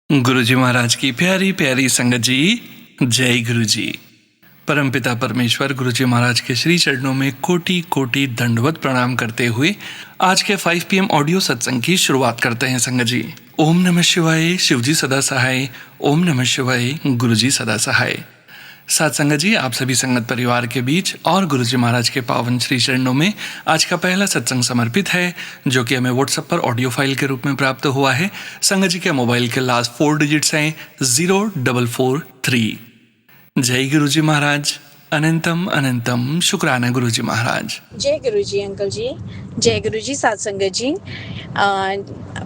गुरुजी महाराज की प्यारी प्यारी संगत जी, जय गुरुजी। परमपिता परमेश्वर गुरुजी महाराज के श्री चरणों में कोटि कोटि दंडवत प्रणाम करते हुए आज के 5 PM ऑडियो सत्संग की शुरुआत करते हैं संगत जी। ओम नमः शिवाय, शिवजी सदा सहाय। ओम नमः शिवाय, गुरुजी सदा सहाय। साथ संगत जी, आप सभी संगत परिवार के बीच और गुरुजी महाराज के पावन श्री चरणों में आज का पहला सत्संग समर्पित है, जो कि हमें व्हाट्सएप पर ऑडियो फाइल के रूप में प्राप्त हुआ है। संगत जी के मोबाइल के लास्ट 4 डिजिट्स हैं 0443। जय गुरुजी महाराज, अनंतम अनंतम शुक्राना गुरुजी महाराज। जय गुरुजी अंकल जी, जय गुरुजी साथ संगत जी।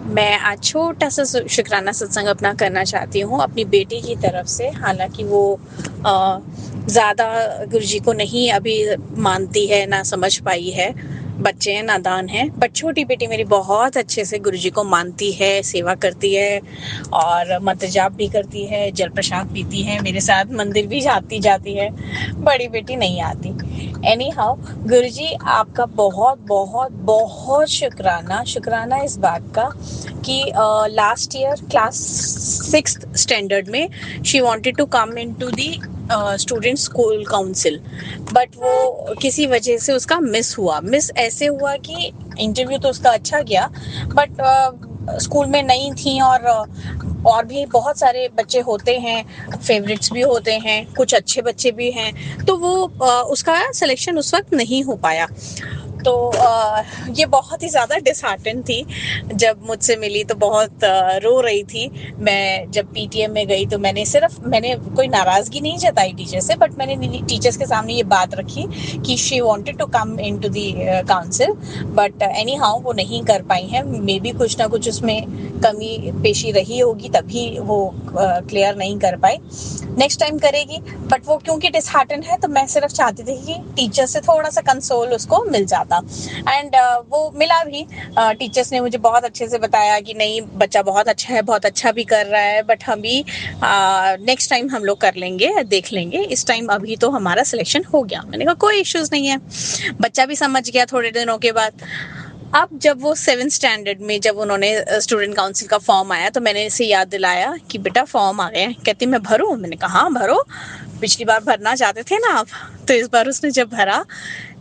मैं आज छोटा सा शुक्राना सत्संग अपना करना चाहती हूँ अपनी बेटी की तरफ से। हालांकि वो ज़्यादा गुरुजी को नहीं अभी मानती है, ना समझ पाई है, बच्चे हैं, नादान हैं, बट छोटी बेटी मेरी बहुत अच्छे से गुरुजी को मानती है, सेवा करती है और मंत्र जाप भी करती है, जल प्रसाद पीती है, मेरे साथ मंदिर भी जाती है। बड़ी बेटी नहीं आती। एनी हाउ गुरुजी, आपका बहुत बहुत बहुत शुक्राना इस बात का कि last year class 6th standard में she wanted to come into the student school council, but वो किसी वजह से उसका मिस ऐसे हुआ कि इंटरव्यू तो उसका अच्छा गया, बट स्कूल में नई थी और भी बहुत सारे बच्चे होते हैं, फेवरेट्स भी होते हैं, कुछ अच्छे बच्चे भी हैं, तो वो उसका सिलेक्शन उस वक्त नहीं हो पाया। तो ये बहुत ही ज़्यादा डिसहार्टन थी। जब मुझसे मिली तो बहुत रो रही थी। मैं जब PTM में गई तो मैंने कोई नाराज़गी नहीं जताई टीचर से, बट मैंने टीचर्स के सामने ये बात रखी कि she wanted to come into the council, but anyhow वो नहीं कर पाई हैं। मे बी कुछ ना कुछ उसमें कमी पेशी रही होगी, तभी वो क्लियर नहीं कर पाई। नेक्स्ट टाइम करेगी, बट वो क्योंकि डिसहार्टन है तो मैं सिर्फ चाहती थी कि टीचर से थोड़ा सा कंसोल उसको मिल जाता, एंड वो मिला भी। टीचर्स ने मुझे बहुत अच्छे से बताया कि नहीं, बच्चा बहुत अच्छा है, बहुत अच्छा भी कर रहा है, बट हम भी नेक्स्ट टाइम हम लोग कर लेंगे, देख लेंगे, इस टाइम अभी तो हमारा सिलेक्शन हो गया। मैंने कहा कोई इश्यूज नहीं है। बच्चा भी समझ गया थोड़े दिनों के बाद। अब जब वो 7th स्टैंडर्ड में जब उन्होंने स्टूडेंट काउंसिल का फॉर्म आया तो मैंने इसे याद दिलाया कि बेटा फॉर्म आ गया है। कहती मैं भरूं? मैंने कहा हाँ भरो, पिछली बार भरना चाहते थे ना आप। तो इस बार उसने जब भरा,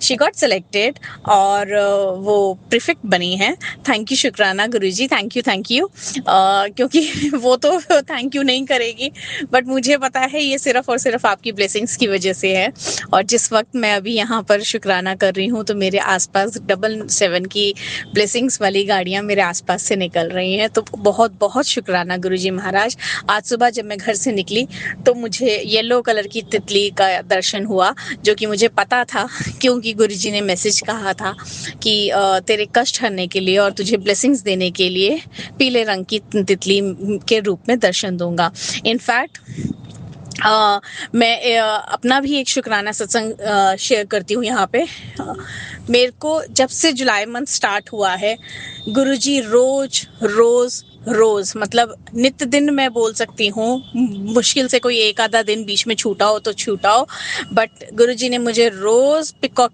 शी गॉट सिलेक्टेड और वो प्रीफेक्ट बनी है। थैंक यू शुक्राना गुरुजी, थैंक यू। क्योंकि वो तो थैंक यू नहीं करेगी, बट मुझे पता है ये सिर्फ और सिर्फ आपकी ब्लेसिंग्स की वजह से है। और जिस वक्त मैं अभी यहाँ पर शुक्राना कर रही हूँ तो मेरे आसपास 777 की ब्लेसिंग्स वाली गाड़ियाँ मेरे आसपास से निकल रही हैं। तो बहुत बहुत शुक्राना गुरुजी महाराज। आज सुबह जब मैं घर से निकली तो मुझे येलो कलर की तितली का दर्शन हुआ, जो कि मुझे पता था क्योंकि गुरुजी ने मैसेज कहा था कि तेरे कष्ट हरने के लिए और तुझे ब्लेसिंग्स देने के लिए पीले रंग की तितली के रूप में दर्शन दूंगा। इनफैक्ट मैं अपना भी एक शुक्राना सत्संग शेयर करती हूँ यहाँ पे। मेरे को जब से जुलाई मंथ स्टार्ट हुआ है, गुरुजी रोज मतलब नित्य दिन मैं बोल सकती हूँ, मुश्किल से कोई एक आधा दिन बीच में छूटा हो तो छूटा हो, बट गुरुजी ने मुझे रोज पिकॉक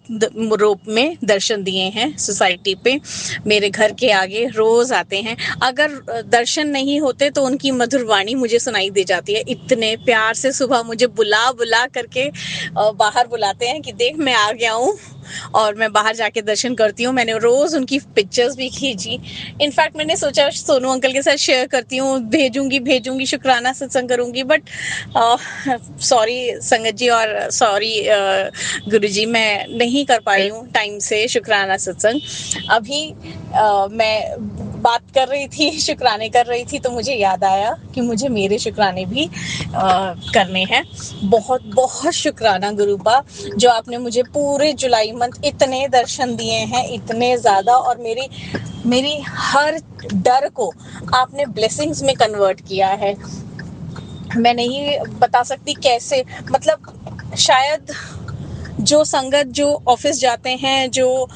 रूप में दर्शन दिए हैं। सोसाइटी पे मेरे घर के आगे रोज आते हैं। अगर दर्शन नहीं होते तो उनकी मधुर वाणी मुझे सुनाई दे जाती है। इतने प्यार से सुबह मुझे बुला करके बाहर बुलाते हैं कि देख मैं आ गया हूँ, और मैं बाहर जाके दर्शन करती हूँ। मैंने रोज उनकी पिक्चर्स भी खींची। इनफैक्ट मैंने सोचा सोनू अंकल के साथ शेयर करती हूँ, भेजूंगी शुक्राना सत्संग करूंगी, बट सॉरी संगत जी और सॉरी गुरुजी, मैं नहीं कर पाई हूँ टाइम से शुक्राना सत्संग। अभी मैं बात कर रही थी, शुक्राने कर रही थी, तो मुझे याद आया कि मुझे मेरे शुक्राने भी करने हैं। बहुत बहुत शुक्राना गुरुपा, जो आपने मुझे पूरे जुलाई मंथ इतने दर्शन दिए हैं, इतने ज़्यादा, और मेरी हर डर को आपने ब्लेसिंग्स में कन्वर्ट किया है। मैं नहीं बता सकती कैसे, मतलब शायद जो संगत जो ऑफिस जाते हैं, जो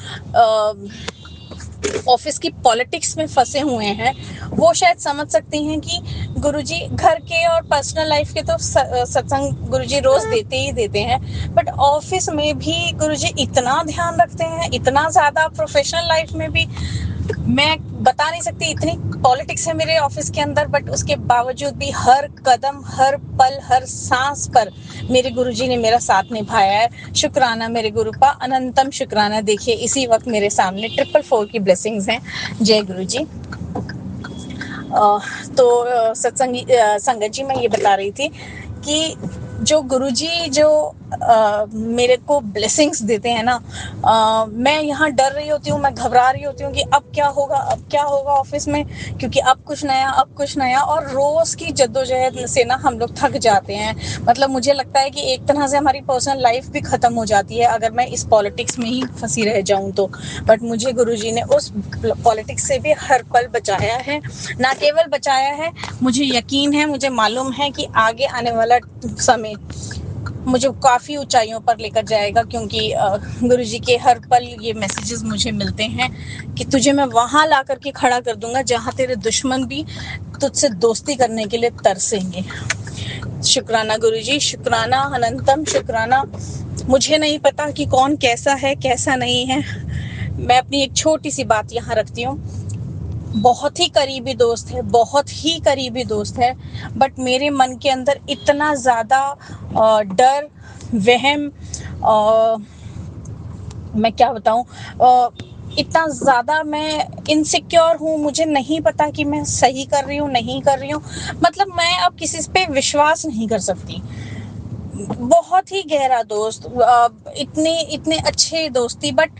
ऑफिस की पॉलिटिक्स में फंसे हुए हैं, वो शायद समझ सकती हैं कि गुरुजी घर के और पर्सनल लाइफ के तो सत्संग गुरुजी रोज देते ही देते हैं, बट ऑफिस में भी गुरुजी इतना ध्यान रखते हैं, इतना ज़्यादा प्रोफेशनल लाइफ में भी। मैं बता नहीं सकती, इतनी पॉलिटिक्स है मेरे ऑफिस के अंदर, बट उसके बावजूद भी हर कदम, हर पल, हर सांस पर मेरे गुरुजी ने मेरा साथ निभाया है। शुक्राना मेरे गुरु का, अनंतम शुक्राना। देखिए इसी वक्त मेरे सामने 444 की ब्लेसिंग्स हैं। जय गुरुजी। तो संगत जी, मैं ये बता रही थी कि जो गुरुजी जो मेरे को ब्लेसिंग्स देते हैं ना, मैं यहाँ डर रही होती हूँ, मैं घबरा रही होती हूँ कि अब क्या होगा ऑफिस में, क्योंकि अब कुछ नया, और रोज की जद्दोजहद से ना हम लोग थक जाते हैं। मतलब मुझे लगता है कि एक तरह से हमारी पर्सनल लाइफ भी खत्म हो जाती है अगर मैं इस पॉलिटिक्स में ही फंसी रह जाऊं तो। बट मुझे गुरुजी ने उस पॉलिटिक्स से भी हर पल बचाया है। ना केवल बचाया है, मुझे यकीन है, मुझे मालूम है कि आगे आने वाला समय मुझे काफ़ी ऊंचाइयों पर लेकर जाएगा, क्योंकि गुरुजी के हर पल ये मैसेजेस मुझे मिलते हैं कि तुझे मैं वहां ला करके खड़ा कर दूंगा जहां तेरे दुश्मन भी तुझसे दोस्ती करने के लिए तरसेंगे। शुक्राना गुरुजी, शुक्राना, अनंतम शुक्राना। मुझे नहीं पता कि कौन कैसा है कैसा नहीं है। मैं अपनी एक छोटी सी बात यहाँ रखती हूँ। बहुत ही करीबी दोस्त है, बट मेरे मन के अंदर इतना ज़्यादा डर, वहम, मैं क्या बताऊं, इतना ज़्यादा मैं इनसिक्योर हूँ। मुझे नहीं पता कि मैं सही कर रही हूँ, नहीं कर रही हूँ। मतलब मैं अब किसी पे विश्वास नहीं कर सकती। बहुत ही गहरा दोस्त, इतने अच्छे दोस्ती, बट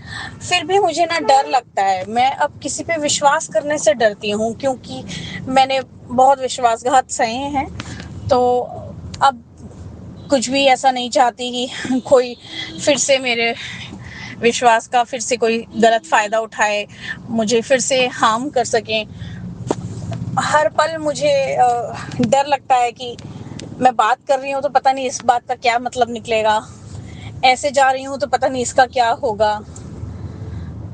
फिर भी मुझे ना डर लगता है। मैं अब किसी पे विश्वास करने से डरती हूँ, क्योंकि मैंने बहुत विश्वासघात सहे हैं। तो अब कुछ भी ऐसा नहीं चाहती कि कोई फिर से मेरे विश्वास का फिर से कोई गलत फायदा उठाए, मुझे फिर से हार्म कर सके। हर पल मुझे डर लगता है कि मैं बात कर रही हूँ तो पता नहीं इस बात का क्या मतलब निकलेगा, ऐसे जा रही हूँ तो पता नहीं इसका क्या होगा।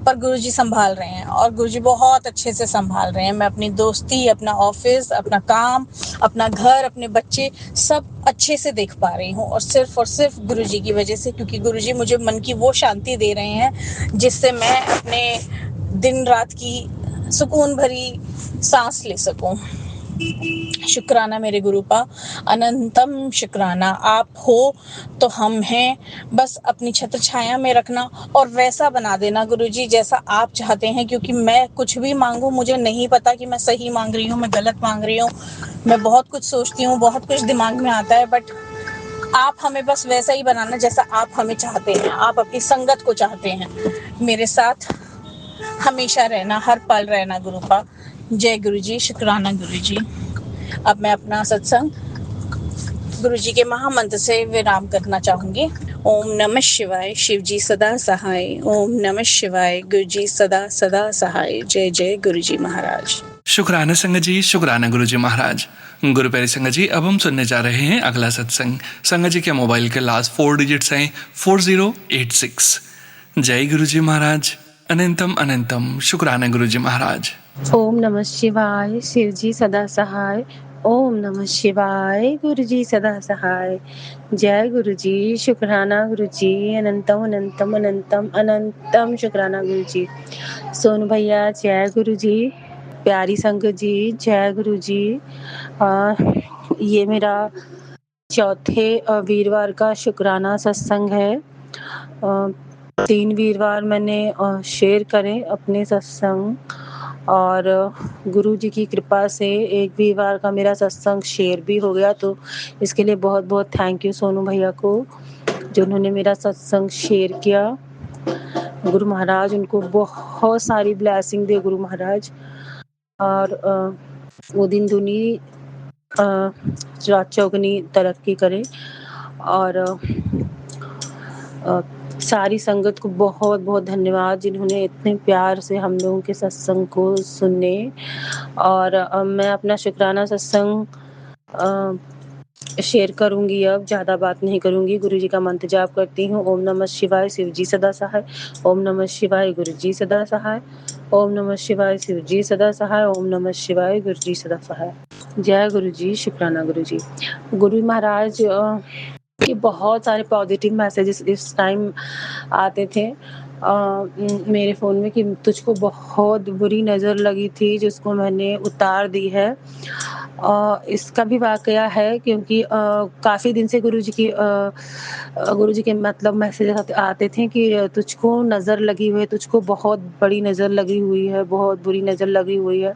पर गुरुजी संभाल रहे हैं, और गुरुजी बहुत अच्छे से संभाल रहे हैं। मैं अपनी दोस्ती, अपना ऑफिस, अपना काम, अपना घर, अपने बच्चे सब अच्छे से देख पा रही हूँ, और सिर्फ गुरुजी की वजह से, क्योंकि गुरुजी मुझे मन की वो शांति दे रहे हैं जिससे मैं अपने दिन रात की सुकून भरी सांस ले सकूं। शुक्राना मेरे गुरु का, अनंतम शुक्राना। आप हो तो हम हैं, बस अपनी छत्र छाया में रखना और वैसा बना देना गुरुजी जैसा आप चाहते हैं। क्योंकि मैं कुछ भी मांगूं, मुझे नहीं पता कि मैं सही मांग रही हूँ, मैं गलत मांग रही हूँ। मैं बहुत कुछ सोचती हूँ, बहुत कुछ दिमाग में आता है, बट आप हमें बस वैसा ही बनाना जैसा आप हमें चाहते हैं। आप अपनी संगत को चाहते हैं, मेरे साथ हमेशा रहना, हर पल रहना गुरु का। जय गुरुजी, शुक्राना गुरुजी। अब मैं अपना सत्संग गुरुजी के महामंत्र से विराम करना चाहूंगी। ओम नमः शिवाय, शिव जी सदा सहाय। ओम नमः शिवाय, गुरुजी सदा सदा सहाय। जय जय गुरुजी महाराज। शुक्राना संगत जी, शुक्राना गुरुजी महाराज। गुरु प्यारे संगत जी, अब हम सुनने जा रहे हैं अगला सत्संग। संगत जी के मोबाइल के लास्ट 4 डिजिट्स हैं 4086। जय गुरुजी महाराज, अनंतम अनंतम शुक्राना गुरुजी महाराज। ओम नमः शिवाय, शिव जी सदा सहाय। ओम नमः शिवाय, गुरु जी सदा सहाय। जय गुरु जी, शुक्राना गुरु जी, अनंतम अनंतम अनंतम अनंतम शुक्राना गुरु जी। सोनू भैया जय गुरु जी, प्यारी संगत जी जय गुरु जी। ये मेरा चौथे वीरवार का शुक्राना सत्संग है। 3 वीरवार मैंने शेयर करे अपने सत्संग, और गुरु जी की कृपा से एक वीरवार का मेरा सत्संग शेयर भी हो गया। तो इसके लिए बहुत बहुत थैंक यू सोनू भैया को, जो उन्होंने मेरा सत्संग शेयर किया। गुरु महाराज उनको बहुत सारी ब्लेसिंग दे गुरु महाराज, और वो दिन दुनी रात चौगनी तरक्की करे। और सारी संगत को बहुत बहुत धन्यवाद, जिन्होंने इतने प्यार से हम लोगों के सत्संग को सुने। और मैं अपना शुक्राना सत्संग शेयर करूंगी। अब ज़्यादा बात नहीं करूंगी, गुरु जी का मंत्र जाप करती हूँ। ओम नमः शिवाय, शिव जी सदा सहाय। ओम नमः शिवाय, गुरु जी सदा सहाय। ओम नमः शिवाय, शिव जी सदा सहाय। ओम नमः शिवाय, गुरु जी सदा सहाय। जय गुरु जी, शुक्राना गुरु जी। गुरु महाराज कि बहुत सारे पॉजिटिव मैसेजेस इस टाइम आते थे, मेरे फ़ोन में कि तुझको बहुत बुरी नज़र लगी थी जिसको मैंने उतार दी है। इसका भी वाक़या है क्योंकि काफ़ी दिन से गुरुजी के मतलब मैसेज आते थे कि तुझको नज़र लगी हुई है, तुझको बहुत बड़ी नज़र लगी हुई है, बहुत बुरी नज़र लगी हुई है।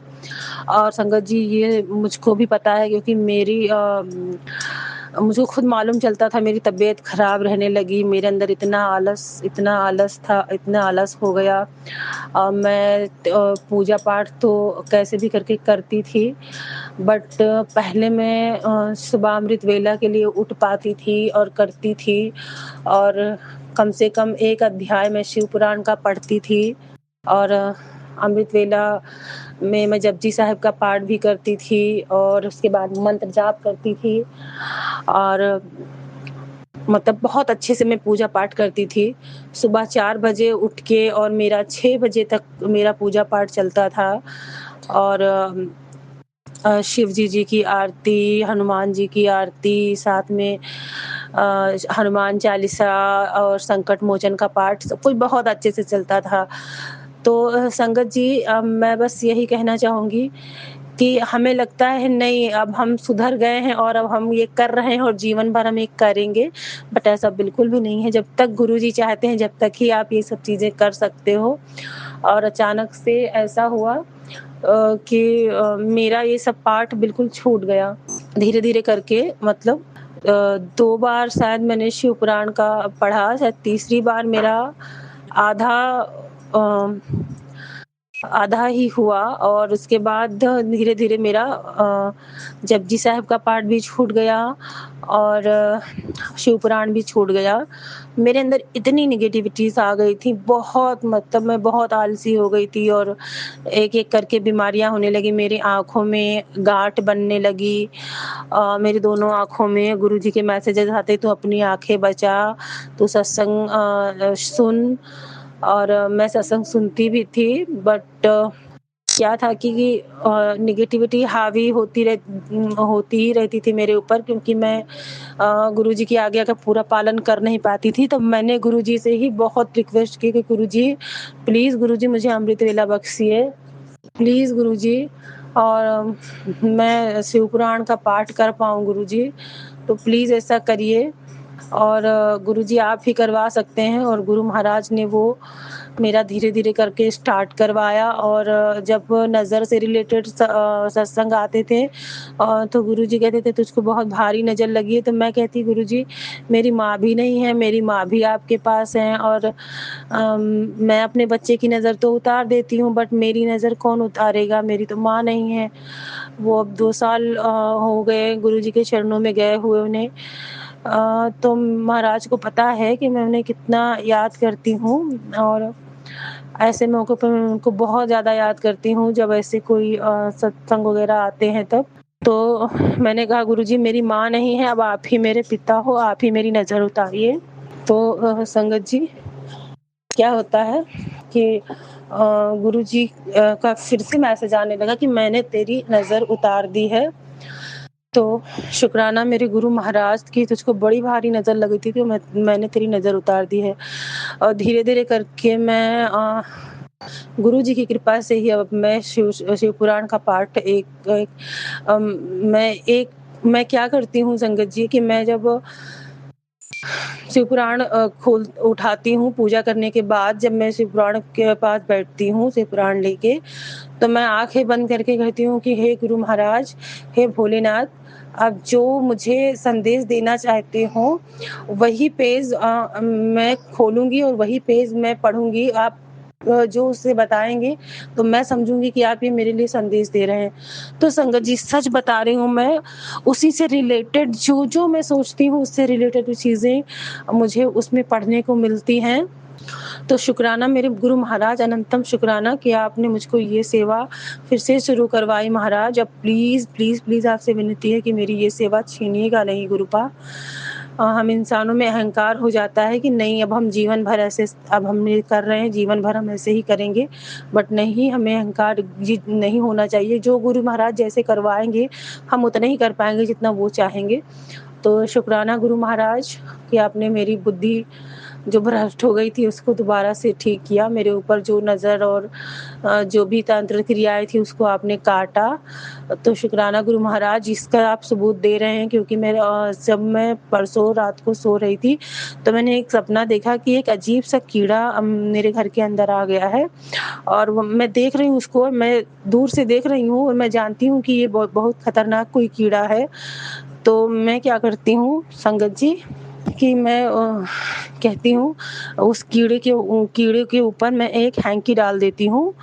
और संगत जी ये मुझको भी पता है क्योंकि मुझको खुद मालूम चलता था मेरी तबीयत ख़राब रहने लगी, मेरे अंदर इतना आलस था, इतना आलस हो गया। मैं पूजा पाठ तो कैसे भी करके करती थी, बट पहले मैं सुबह अमृत वेला के लिए उठ पाती थी और करती थी और कम से कम 1 अध्याय मैं शिव पुराण का पढ़ती थी और अमृत वेला में मैं जपजी साहिब का पाठ भी करती थी और उसके बाद मंत्र जाप करती थी और मतलब बहुत अच्छे से मैं पूजा पाठ करती थी। सुबह 4 बजे उठ के और मेरा 6 बजे तक मेरा पूजा पाठ चलता था और शिव जी की आरती, हनुमान जी की आरती, साथ में हनुमान चालीसा और संकट मोचन का पाठ सब कुछ बहुत अच्छे से चलता था। तो संगत जी मैं बस यही कहना चाहूँगी कि हमें लगता है नहीं अब हम सुधर गए हैं और अब हम ये कर रहे हैं और जीवन भर हम ये करेंगे, बट ऐसा बिल्कुल भी नहीं है। जब तक गुरुजी चाहते हैं, जब तक ही आप ये सब चीज़ें कर सकते हो। और अचानक से ऐसा हुआ कि मेरा ये सब पाठ बिल्कुल छूट गया। धीरे-धीरे करके मतलब 2 बार शायद मैंने शिव पुराण का पढ़ा, शायद तीसरी बार मेरा आधा अ, आधा ही हुआ और उसके बाद धीरे-धीरे मेरा जपजी साहिब का पाठ भी छूट गया और शिव पुराण भी छूट गया। मेरे अंदर इतनी नेगेटिविटीज़ आ गई थी, बहुत मतलब मैं बहुत आलसी हो गई थी और एक-एक करके बीमारियाँ होने लगी। मेरी आँखों में गाँठ बनने लगी। मेरी दोनों आँखों में गुरुजी के मैसेजेस आते, "तू अपनी आँखें बचा, तू सत्संग सुन।" और मैं सत्संग सुनती भी थी बट क्या था कि नेगेटिविटी हावी होती ही रहती थी मेरे ऊपर क्योंकि मैं गुरुजी की आज्ञा का पूरा पालन कर नहीं पाती थी। तो मैंने गुरुजी से ही बहुत रिक्वेस्ट की कि गुरुजी प्लीज़ गुरुजी मुझे अमृत वेला बख्शिए, प्लीज़ गुरुजी और मैं शिव पुराण का पाठ कर पाऊँ गुरुजी, तो प्लीज़ ऐसा करिए। और गुरुजी आप ही करवा सकते हैं और गुरु महाराज ने वो मेरा धीरे-धीरे करके स्टार्ट करवाया और जब नज़र से रिलेटेड सत्संग आते थे तो गुरुजी कहते थे तुझको बहुत भारी नज़र लगी है, तो मैं कहती गुरुजी मेरी माँ भी नहीं है, मेरी माँ भी आपके पास हैं और मैं अपने बच्चे की नज़र तो उतार देती हूँ बट मेरी नज़र कौन उतारेगा, मेरी तो माँ नहीं है। वो अब 2 साल हो गए गुरुजी के चरणों में गए हुए उन्हें। तो महाराज को पता है कि मैं उन्हें कितना याद करती हूँ और ऐसे मौकों पे मैं उनको बहुत ज़्यादा याद करती हूँ जब ऐसे कोई सत्संग वगैरह आते हैं तब। तो मैंने कहा गुरुजी मेरी माँ नहीं है, अब आप ही मेरे पिता हो, आप ही मेरी नज़र उतारिए। तो संगत जी क्या होता है कि गुरुजी का फिर से मैसेज आने लगा कि मैंने तेरी नज़र उतार दी है। तो शुक्राना मेरे गुरु महाराज की तुझको बड़ी भारी नज़र लगी थी तो मैंने तेरी नज़र उतार दी है। और धीरे-धीरे करके मैं गुरुजी की कृपा से ही अब मैं शिव पुराण का पाठ एक एक अम, मैं क्या करती हूँ संगत जी कि मैं जब शिव पुराण खोल उठाती हूँ पूजा करने के बाद जब मैं शिव पुराण के पास बैठती हूँ शिव पुराण लेके, तो मैं आँखें बंद करके कहती हूँ कि हे गुरु महाराज, हे भोलेनाथ, आप जो मुझे संदेश देना चाहते हो, वही पेज मैं खोलूँगी और वही पेज मैं पढ़ूँगी। आप जो उससे बताएँगे, तो मैं समझूँगी कि आप ये मेरे लिए संदेश दे रहे हैं। तो संगत जी सच बता रही हूँ मैं, उसी से रिलेटेड जो-जो मैं सोचती हूँ उससे रिलेटेड चीज़ें मुझे उसमें पढ़ने को मिलती हैं। तो शुक्राना मेरे गुरु महाराज अनंतम शुक्राना कि आपने मुझको ये सेवा फिर से शुरू करवाई महाराज। अब प्लीज़, प्लीज़, प्लीज़ आपसे विनती है कि मेरी ये सेवा छीनिएगा नहीं गुरुपा। हम इंसानों में अहंकार हो जाता है कि नहीं अब हम जीवन भर ऐसे अब हम ये कर रहे हैं, जीवन भर हम ऐसे ही करेंगे। बट नहीं, हमें अहंकार नहीं होना चाहिए। जो गुरु महाराज जैसे करवाएँगे, हम उतना ही कर पाएँगे जितना वो चाहेंगे। तो शुक्राना गुरु महाराज कि आपने मेरी बुद्धि जो भ्रष्ट हो गई थी उसको दोबारा से ठीक किया। मेरे ऊपर जो नज़र और जो भी तंत्र क्रियाएँ थी उसको आपने काटा। तो शुक्राना गुरु महाराज, इसका आप सबूत दे रहे हैं, क्योंकि जब मैं परसों रात को सो रही थी तो मैंने एक सपना देखा कि एक अजीब-सा कीड़ा मेरे घर के अंदर आ गया है और वो मैं देख रही हूँ उसको, मैं दूर से देख रही हूँ और मैं जानती हूँ कि ये बहुत खतरनाक कोई कीड़ा है। तो मैं क्या करती हूँ संगत जी कि मैं कहती हूँ उस कीड़े के ऊपर मैं एक हैंकी डाल देती हूँ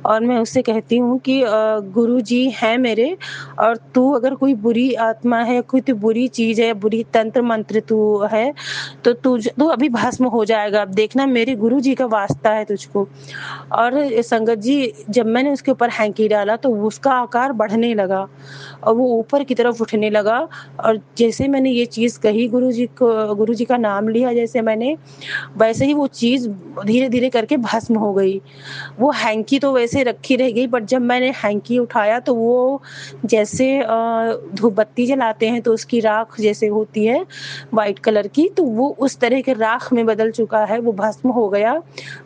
और मैं उससे कहती हूँ कि गुरुजी हैं मेरे, और तू अगर कोई बुरी आत्मा है, कोई तो बुरी चीज़ है, बुरी तंत्र मंत्र तू है, तो तू अभी भस्म हो जाएगा। अब देखना, मेरे गुरुजी का वास्ता है तुझको। और संगत जी, जब मैंने उसके ऊपर हैंकी डाला तो उसका आकार बढ़ने लगा और वो ऊपर की तरफ उठने लगा। और जैसे मैंने ये चीज़ कही गुरुजी का नाम लिया जैसे मैंने, वैसे ही वो चीज़ धीरे-धीरे करके भस्म हो गई। वो हैंकी तो वैसे रखी रह गई, बट जब मैंने हैंकी उठाया तो वो जैसे धूप बत्ती जलाते हैं तो उसकी राख जैसे होती है व्हाइट कलर की, तो वो उस तरह के राख में बदल चुका है, वो भस्म हो गया।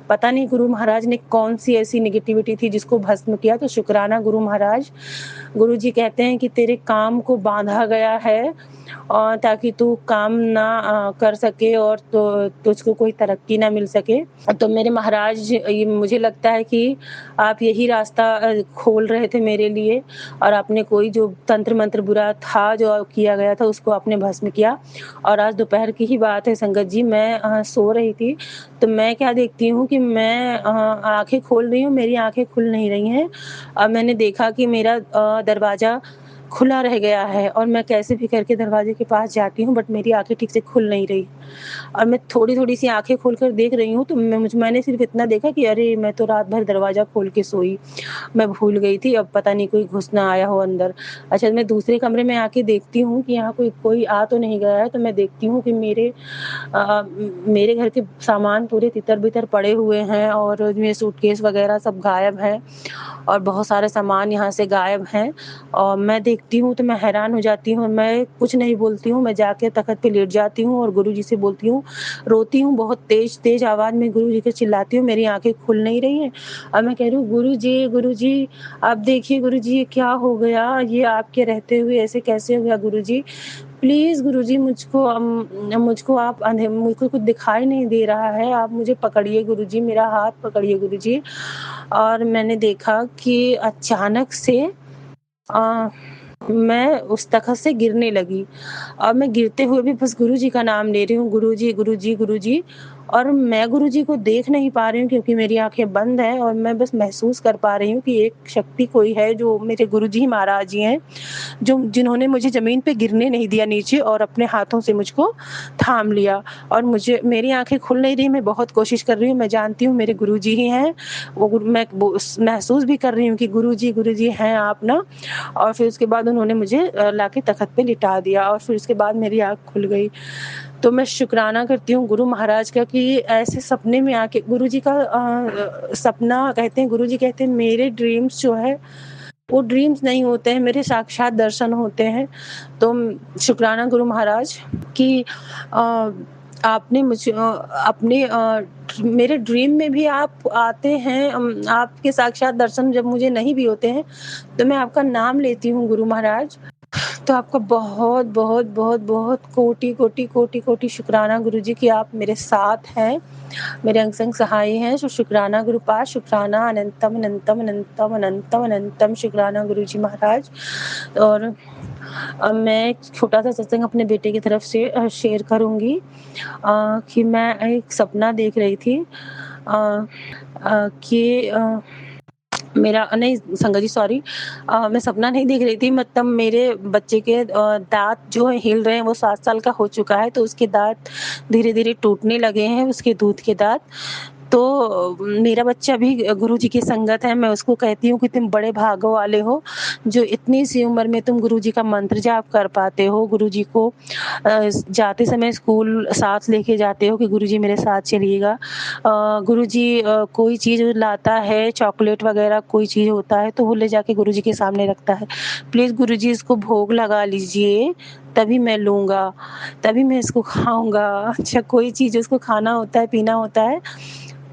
पता नहीं गुरु महाराज ने कौन-सी ऐसी नेगेटिविटी थी जिसको भस्म किया। तो शुक्राना गुरु महाराज। गुरुजी कहते हैं कि तेरे काम को बाँधा गया है और ताकि तू काम ना कर सके और तो तुझको कोई तरक्की ना मिल सके। तो मेरे महाराज, ये मुझे लगता है कि आप यही रास्ता खोल रहे थे मेरे लिए, और आपने कोई जो तंत्र मंत्र बुरा था जो किया गया था उसको आपने भस्म किया। और आज दोपहर की ही बात है संगत जी, मैं सो रही थी तो मैं क्या देखती हूँ कि मैं आँखें खोल रही हूँ, मेरी आँखें खुल नहीं रही हैं। मैंने देखा कि मेरा दरवाज़ा खुला रह गया है और मैं कैसे भी करके दरवाजे के पास जाती हूँ, बट मेरी आँखें ठीक से खुल नहीं रही। और मैं थोड़ी-थोड़ी सी आँखें खोलकर देख रही हूँ तो मैंने सिर्फ़ इतना देखा कि अरे! मैं तो रात भर दरवाज़ा खोल के सोई। मैं भूल गई थी, अब पता नहीं कोई घुस ना आया हो अंदर। अच्छा, मैं दूसरे कमरे में आके देखती हूँ कि यहाँ कोई आ तो नहीं गया है, तो मैं देखती हूँ कि मेरे घर के सामान पूरे तितर-बितर पड़े हुए हैं और मेरे सूटकेस वग़ैरह सब गायब हैं और बहुत सारे सामान यहाँ से गायब हैं। और मैं देखती हूँ तो मैं हैरान हो जाती हूँ और मैं कुछ नहीं बोलती हूँ, मैं जाके तख़्त पे लेट जाती हूँ और गुरुजी से बोलती हूँ, रोती हूँ बहुत तेज़ आवाज़ में गुरुजी को चिल्लाती हूँ, मेरी आँखें खुल नहीं रही हैं। और मैं कह रही हूँ, गुरुजी आप देखिए गुरुजी, ये क्या हो गया? ये आपके रहते हुए ऐसे कैसे हो गया गुरुजी? प्लीज़ गुरुजी, मुझको कुछ दिखाई नहीं दे रहा है, आप मुझे पकड़िए गुरुजी, मेरा हाथ पकड़िए गुरुजी। और मैंने देखा कि अचानक से अ, मैं उस तख़्त से गिरने लगी और मैं गिरते हुए भी बस गुरुजी का नाम ले रही हूँ, गुरुजी, गुरुजी, गुरुजी। और मैं गुरुजी को देख नहीं पा रही हूँ क्योंकि मेरी आँखें बंद हैं और मैं बस महसूस कर पा रही हूँ कि एक शक्ति कोई है जो मेरे गुरुजी महाराज जी हैं, जिन्होंने मुझे ज़मीन पे गिरने नहीं दिया नीचे और अपने हाथों से मुझको थाम लिया। और मेरी आँखें खुल नहीं रही, मैं बहुत कोशिश कर रही हूँ, मैं जानती हूँ मेरे गुरुजी ही हैं, मैं महसूस भी कर रही हूँ कि गुरुजी हैं आप ना। और फिर उसके बाद उन्होंने मुझे लाके तख़्त पे लिटा दिया और फिर उसके बाद मेरी आँख खुल गई। तो मैं शुक्राना करती हूँ गुरु महाराज का कि ऐसे सपने में आके गुरुजी का सपना कहते हैं, गुरुजी कहते हैं मेरे ड्रीम्स जो है वो ड्रीम्स नहीं होते हैं, मेरे साक्षात दर्शन होते हैं। तो शुक्राना गुरु महाराज कि अ, आपने मेरे ड्रीम में भी आप आते हैं। आपके साक्षात दर्शन जब मुझे नहीं भी होते हैं तो मैं आपका नाम लेती हूँ गुरु महाराज। तो आपका बहुत बहुत बहुत बहुत कोटि कोटि कोटि कोटि शुक्राना गुरुजी कि आप मेरे साथ हैं, मेरे अंग संग सहाय हैं। सो शुक्राना गुरुपाद, शुक्राना अनंतम अनंतम अनंतम अनंतम अनंतम शुक्राना गुरुजी महाराज। और मैं एक छोटा-सा सत्संग अपने बेटे की तरफ से शेयर करूँगी कि मैं एक सपना देख रही थी कि मेरा नहीं संगत जी, सॉरी, मैं सपना नहीं देख रही थी, मतलब मेरे बच्चे के दाँत जो है हिल रहे हैं, वो 7 साल का हो चुका है तो उसके दाँत धीरे-धीरे टूटने लगे हैं, उसके दूध के दाँत। तो मेरा बच्चा भी गुरुजी की संगत है, मैं उसको कहती हूँ कि तुम बड़े भागों वाले हो, जो इतनी सी उम्र में तुम गुरुजी का मंत्र जाप कर पाते हो, गुरुजी को जाते समय स्कूल साथ लेके जाते हो कि गुरुजी मेरे साथ चलिएगा। गुरुजी कोई चीज़ लाता है, चॉकलेट वगैरह कोई चीज़ होता है तो वो ले जाके गुरुजी के सामने रखता है। प्लीज़ गुरुजी इसको भोग लगा लीजिए तभी मैं लूँगा, तभी मैं इसको खाऊँगा। अच्छा कोई चीज़ उसको खाना होता है, पीना होता है,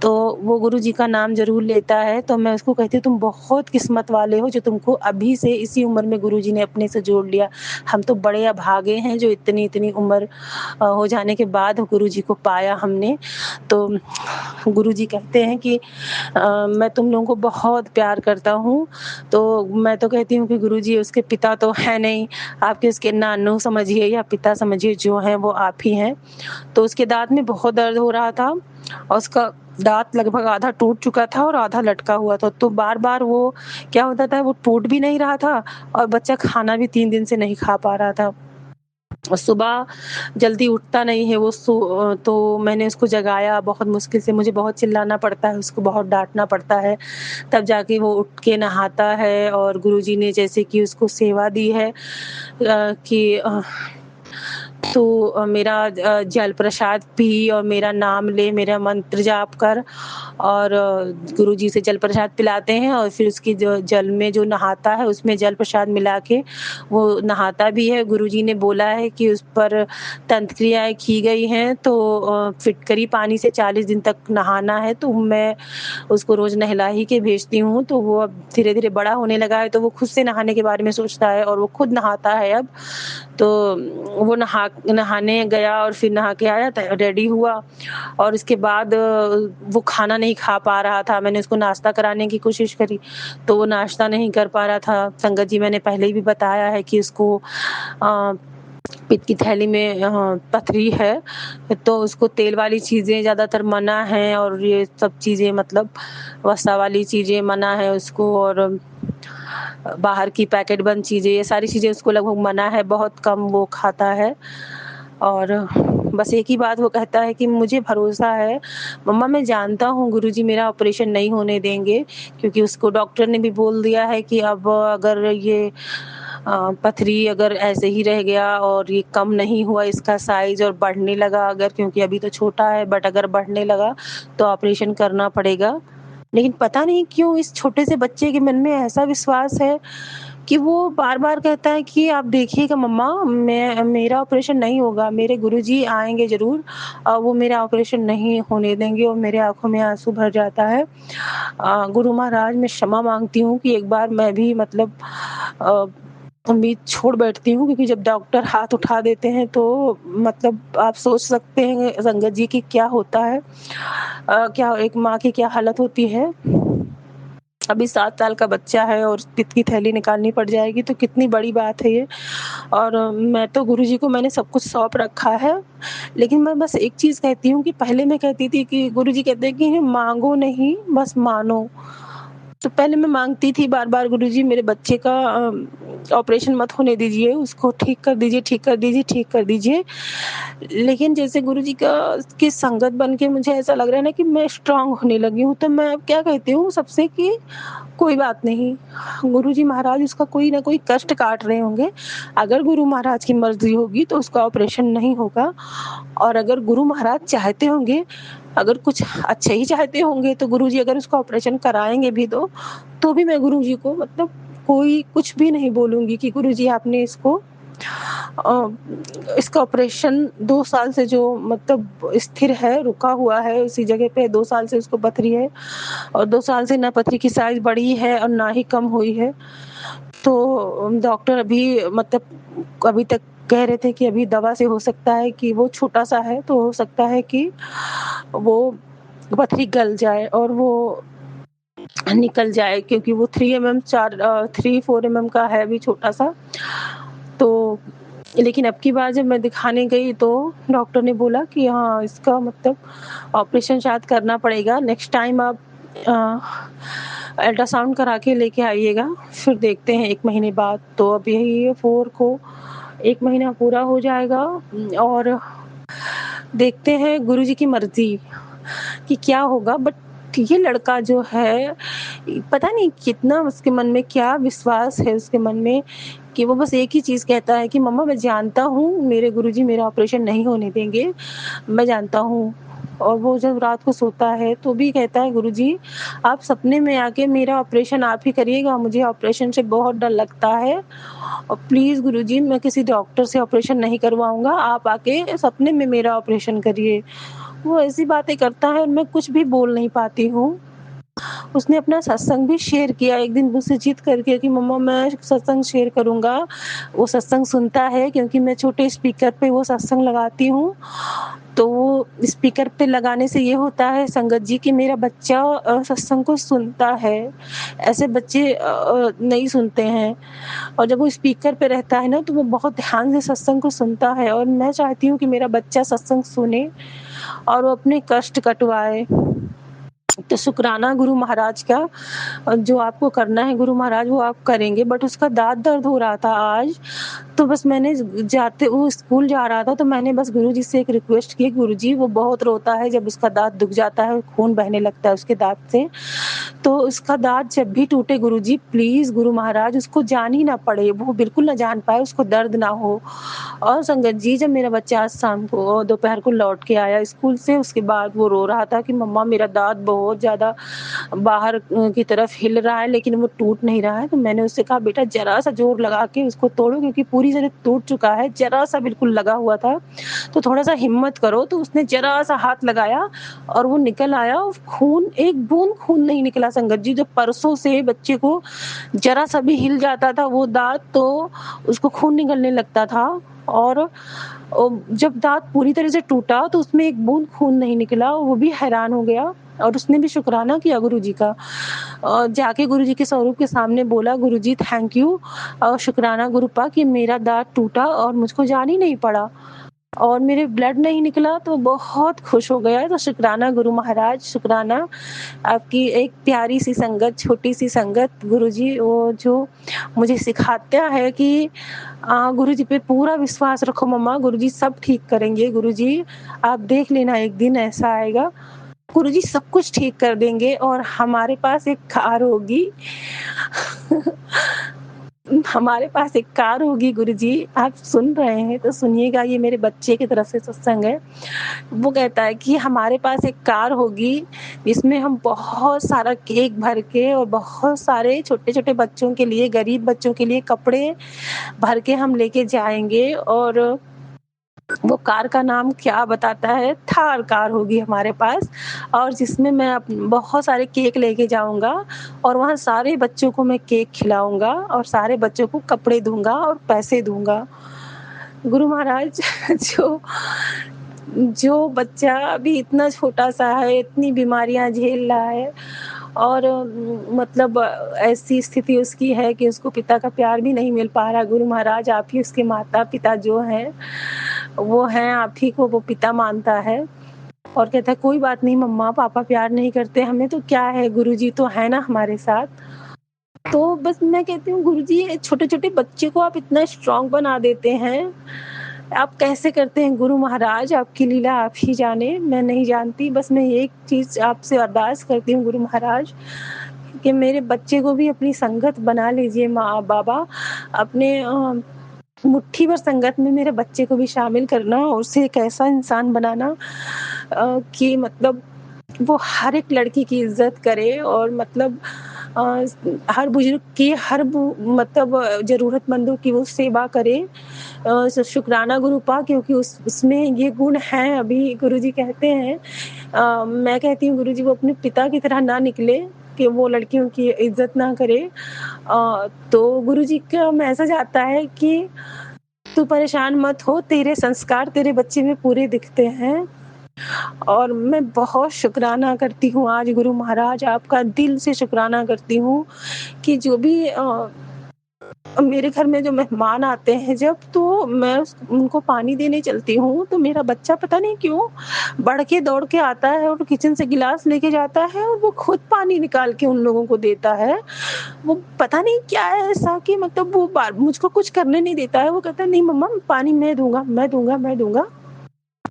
तो वो गुरुजी का नाम ज़रूर लेता है, तो मैं उसको कहती हूँ तुम बहुत किस्मत वाले हो जो तुमको अभी से इसी उम्र में गुरुजी ने अपने से जोड़ लिया। हम तो बड़े अभागे हैं जो इतनी-इतनी उम्र हो जाने के बाद गुरुजी को पाया हमने। तो गुरुजी कहते हैं कि मैं तुम लोगों को बहुत प्यार करता हूँ। तो मैं तो कहती हूँ कि गुरुजी उसके पिता तो हैं नहीं, आपके उसके नानू समझिए या पिता समझिए, जो हैं वो आप ही हैं। तो उसके दाँत में बहुत दर्द हो रहा था और उसका दाँत लगभग आधा टूट चुका था और आधा लटका हुआ था। तो बार-बार वो क्या होता था, वो टूट भी नहीं रहा था और बच्चा खाना भी 3 दिन से नहीं खा पा रहा था। और सुबह जल्दी उठता नहीं है वो, तो मैंने उसको जगाया बहुत मुश्किल से, मुझे बहुत चिल्लाना पड़ता है, उसको बहुत डाँटना पड़ता है, तब जाके वो उठ के नहाता है। और गुरुजी ने जैसे कि उसको सेवा दी है कि तो मेरा जल प्रसाद पी और मेरा नाम ले, मेरा मंत्र जाप कर, और गुरुजी से जल प्रसाद पिलाते हैं और फिर उसकी जो जल में जो नहाता है उसमें जल प्रसाद मिला के वो नहाता भी है। गुरुजी ने बोला है कि उस पर तंत्र क्रियाएँ की गई हैं, तो फिटकरी पानी से 40 दिन तक नहाना है, तो मैं उसको रोज़ नहला ही के भेजती हूँ। तो वो अब धीरे-धीरे बड़ा होने लगा है, तो वो खुद से नहाने के बारे में सोचता है और वो खुद नहाता है अब। तो वो नहाने गया और फिर नहा के आया, त रेडी हुआ और उसके बाद वो खाना नहीं खा पा रहा था। मैंने उसको नाश्ता कराने की कोशिश करी, तो वो नाश्ता नहीं कर पा रहा था। संगत जी, मैंने पहले भी बताया है कि उसको पित्त की थैली में पथरी है, तो उसको तेल वाली चीज़ें ज़्यादातर मना हैं और ये सब चीज़ें मतलब वसा वाली चीज़ें मना है उसको, और बाहर की पैकेट बंद चीज़ें, ये सारी चीज़ें उसको लगभग मना है, बहुत कम वो खाता है। और बस एक ही बात वो कहता है कि मुझे भरोसा है मम्मा, मैं जानता हूँ गुरुजी मेरा ऑपरेशन नहीं होने देंगे, क्योंकि उसको डॉक्टर ने भी बोल दिया है कि अब अगर ये पथरी अगर ऐसे ही रह गया और ये कम नहीं हुआ इसका साइज़ और बढ़ने लगा अगर, क्योंकि अभी तो छोटा है, बट अगर बढ़ने लगा तो ऑपरेशन करना पड़ेगा। लेकिन पता नहीं क्यों इस छोटे से बच्चे के मन में ऐसा विश्वास है कि वो बार-बार कहता है कि आप देखिएगा मम्मा, मेरा ऑपरेशन नहीं होगा, मेरे गुरुजी आएँगे ज़रूर, वो मेरा ऑपरेशन नहीं होने देंगे, और मेरे आँखों में आँसू भर जाता है। गुरु महाराज, मैं क्षमा माँगती हूँ कि एक बार मैं भी मतलब अ, उम्मीद छोड़ बैठती हूँ, क्योंकि जब डॉक्टर हाथ उठा देते हैं तो मतलब आप सोच सकते हैं संगत जी कि क्या होता है, क्या एक माँ की क्या हालत होती है। अभी 7 साल का बच्चा है और पित्त की थैली निकालनी पड़ जाएगी, तो कितनी बड़ी बात है ये। और मैं तो गुरुजी को मैंने सब कुछ सौंप रखा है, लेकिन मैं बस एक चीज़ कहती हूँ कि पहले मैं कहती थी कि गुरुजी कहते हैं कि माँगो नहीं, बस मानो। तो पहले मैं माँगती थी बार-बार, गुरुजी मेरे बच्चे का ऑपरेशन मत होने दीजिए, उसको ठीक कर दीजिए, ठीक कर दीजिए, ठीक कर दीजिए। लेकिन जैसे गुरुजी का की संगत बन के मुझे ऐसा लग रहा है ना कि मैं स्ट्रॉन्ग होने लगी हूँ, तो मैं अब क्या कहती हूँ सबसे कि कोई बात नहीं, गुरुजी महाराज उसका कोई ना कोई कष्ट काट रहे होंगे। अगर गुरु महाराज की मर्ज़ी होगी तो उसका ऑपरेशन नहीं होगा, और अगर गुरु महाराज चाहते होंगे, अगर कुछ अच्छे ही चाहते होंगे, तो गुरुजी अगर उसका ऑपरेशन कराएँगे भी तो भी मैं गुरुजी को मतलब कोई कुछ भी नहीं बोलूँगी कि गुरुजी आपने इसका ऑपरेशन 2 साल से जो मतलब स्थिर है, रुका हुआ है उसी जगह पे, 2 साल से उसको पथरी है और 2 साल से ना पथरी की साइज़ बढ़ी है और ना ही कम हुई है। तो डॉक्टर अभी मतलब अभी तक कह रहे थे कि अभी दवा से हो सकता है कि वो छोटा-सा है, तो हो सकता है कि वो पथरी गल जाए और वो निकल जाए, क्योंकि वो 3-4 एमएम का है अभी छोटा-सा। तो लेकिन अब की बार जब मैं दिखाने गई तो डॉक्टर ने बोला कि हाँ, इसका मतलब ऑपरेशन शायद करना पड़ेगा। नेक्स्ट टाइम आप अल्ट्रासाउंड करा के लेके आइएगा, फिर देखते हैं 1 महीने बाद। तो अब यही 4 को 1 महीना पूरा हो जाएगा, और देखते हैं गुरुजी की मर्ज़ी कि क्या होगा। बट ये लड़का जो है, पता नहीं कितना उसके मन में क्या विश्वास है उसके मन में, कि वो बस एक ही चीज़ कहता है कि मम्मा, मैं जानता हूँ मेरे गुरुजी मेरा ऑपरेशन नहीं होने देंगे, मैं जानता हूँ, और वो जब रात को सोता है तो भी कहता है, गुरुजी आप सपने में आके मेरा ऑपरेशन आप ही करिएगा, मुझे ऑपरेशन से बहुत डर लगता है और प्लीज़ गुरुजी मैं किसी डॉक्टर से ऑपरेशन नहीं करवाऊँगा, आप आके सपने में मेरा ऑपरेशन करिए। वो ऐसी बातें करता है और मैं कुछ भी बोल नहीं पाती हूँ। उसने अपना सत्संग भी शेयर किया एक दिन मुझसे जिद करके कि मम्मा मैं सत्संग शेयर करूँगा। वो सत्संग सुनता है क्योंकि मैं छोटे स्पीकर पे वो सत्संग लगाती हूँ। तो वो स्पीकर पे लगाने से ये होता है संगत जी कि मेरा बच्चा सत्संग को सुनता है। ऐसे बच्चे नहीं सुनते हैं और जब वो स्पीकर पे रहता है ना तो वो बहुत ध्यान से सत्संग को सुनता है और मैं चाहती हूँ कि मेरा बच्चा सत्संग सुने और वो अपने कष्ट कटवाए। तो शुक्राना गुरु महाराज का जो आपको करना है गुरु महाराज वो आप करेंगे, बट उसका दाँत दर्द हो रहा था आज, तो बस मैंने जाते वो स्कूल जा रहा था तो मैंने बस गुरुजी से एक रिक्वेस्ट की, गुरुजी वो बहुत रोता है जब उसका दाँत दुख जाता है, खून बहने लगता है उसके दाँत से, तो उसका दाँत जब भी टूटे गुरुजी प्लीज़ गुरु महाराज उसको जान ही ना पड़े, वो बिल्कुल ना जान पाए, उसको दर्द ना हो। और संगत जी जब मेरा बच्चा आज शाम को दोपहर को लौट के आया स्कूल से, उसके बाद वो रो रहा था कि मम्मा मेरा दाँत बहुत ज़्यादा बाहर की तरफ हिल रहा है लेकिन वो टूट नहीं रहा है। तो मैंने उससे कहा बेटा ज़रा-सा ज़ोर लगा के उसको तोड़ो क्योंकि पूरी तरह टूट चुका है, ज़रा-सा बिल्कुल लगा हुआ था, तो थोड़ा-सा हिम्मत करो। तो उसने ज़रा-सा हाथ लगाया और वो निकल आया और खून एक बूँद खून नहीं निकला संगत जी। जो परसों से बच्चे को ज़रा-सा भी हिल जाता था वो दाँत तो उसको खून निकलने लगता था और जब दाँत पूरी तरह से टूटा तो उसमें एक बूँद खून नहीं निकला, वो भी हैरान हो गया और उसने भी शुक्राना किया गुरुजी का। जाके गुरुजी के स्वरूप के सामने बोला गुरुजी थैंक यू शुक्राना गुरुपा कि मेरा दाँत टूटा और मुझको जान ही नहीं पड़ा और मेरे ब्लड नहीं निकला तो बहुत खुश हो गया। तो शुक्राना गुरु महाराज, शुक्राना आपकी एक प्यारी सी संगत, छोटी सी संगत गुरुजी वो जो मुझे सिखाता है कि गुरुजी पे पूरा विश्वास रखो मम्मा, गुरुजी सब ठीक करेंगे, गुरुजी आप देख लेना एक दिन ऐसा आएगा, गुरुजी सब कुछ ठीक कर देंगे और हमारे पास एक कार होगी हमारे पास एक कार होगी गुरुजी, आप सुन रहे हैं तो सुनिएगा, ये मेरे बच्चे की तरफ से सत्संग है। वो कहता है कि हमारे पास एक कार होगी जिसमें हम बहुत सारा केक भर के और बहुत सारे छोटे-छोटे बच्चों के लिए, गरीब बच्चों के लिए कपड़े भर के हम लेके जाएँगे और वो कार का नाम क्या बताता है, थार कार होगी हमारे पास और जिसमें मैं बहुत सारे केक लेके जाऊँगा और वहाँ सारे बच्चों को मैं केक खिलाऊँगा और सारे बच्चों को कपड़े दूँगा और पैसे दूँगा। गुरु महाराज जो जो बच्चा अभी इतना छोटा-सा है, इतनी बीमारियाँ झेल रहा है और मतलब ऐसी स्थिति उसकी है कि उसको पिता का प्यार भी नहीं मिल पा रहा। गुरु महाराज आप ही उसके माता-पिता जो हैं, वो हैं, आप ही को वो पिता मानता है और कहता है कोई बात नहीं मम्मा, पापा प्यार नहीं करते हमें तो क्या है, गुरुजी तो है ना हमारे साथ। तो बस मैं कहती हूँ गुरुजी छोटे-छोटे बच्चे को आप इतना स्ट्रॉन्ग बना देते हैं। आप कैसे करते हैं गुरु महाराज, आपकी लीला आप ही जाने, मैं नहीं जानती। बस मैं एक चीज़ आपसे अरदास करती हूँ गुरु महाराज कि मेरे बच्चे को भी अपनी संगत बना लीजिए माँ-बाबा, अपने मुट्ठी भर संगत में मेरे बच्चे को भी शामिल करना और उसे एक ऐसा इंसान बनाना कि मतलब वो हर एक लड़की की इज़्ज़त करे और मतलब हर बुजुर्ग की हर मतलब ज़रूरतमंदों की वो सेवा करे। शुक्राना गुरुपा क्योंकि उसमें ये गुण हैं अभी गुरुजी कहते हैं। मैं कहती हूँ गुरुजी वो अपने पिता की तरह ना निकले कि वो लड़कियों की इज़्ज़त ना करे। तो गुरुजी का मैसेज आता है कि तू परेशान मत हो, तेरे संस्कार तेरे बच्चे में पूरे दिखते हैं। और मैं बहुत शुक्राना करती हूँ आज गुरु महाराज, आपका दिल से शुक्राना करती हूँ कि जो भी मेरे घर में जो मेहमान आते हैं जब तो मैं उनको पानी देने चलती हूँ तो मेरा बच्चा पता नहीं क्यों बढ़ के दौड़ के आता है और किचन से गिलास लेके जाता है और वो खुद पानी निकाल के उन लोगों को देता है। वो पता नहीं क्या है ऐसा कि मतलब वो मुझको कुछ करने नहीं देता है, वो कहता है नहीं मम्मा पानी मैं दूँगा, मैं दूँगा, मैं दूँगा।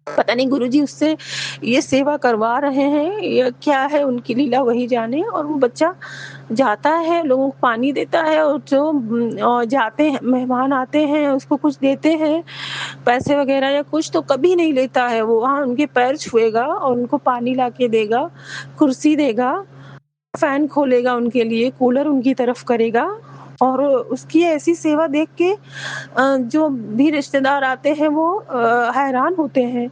पता नहीं गुरुजी उससे ये सेवा करवा रहे हैं या क्या है, उनकी लीला वही जाने। और वो बच्चा जाता है, लोगों को पानी देता है, और जो जाते हैं मेहमान आते हैं उसको कुछ देते हैं, पैसे वगैरह या कुछ, तो कभी नहीं लेता है वो। वहाँ उनके पैर छुएगा और उनको पानी ला के देगा, कुर्सी देगा, फैन खोलेगा उनके लिए, कूलर उनकी तरफ करेगा। और उसकी ऐसी सेवा देख के जो भी रिश्तेदार आते हैं वो हैरान होते हैं।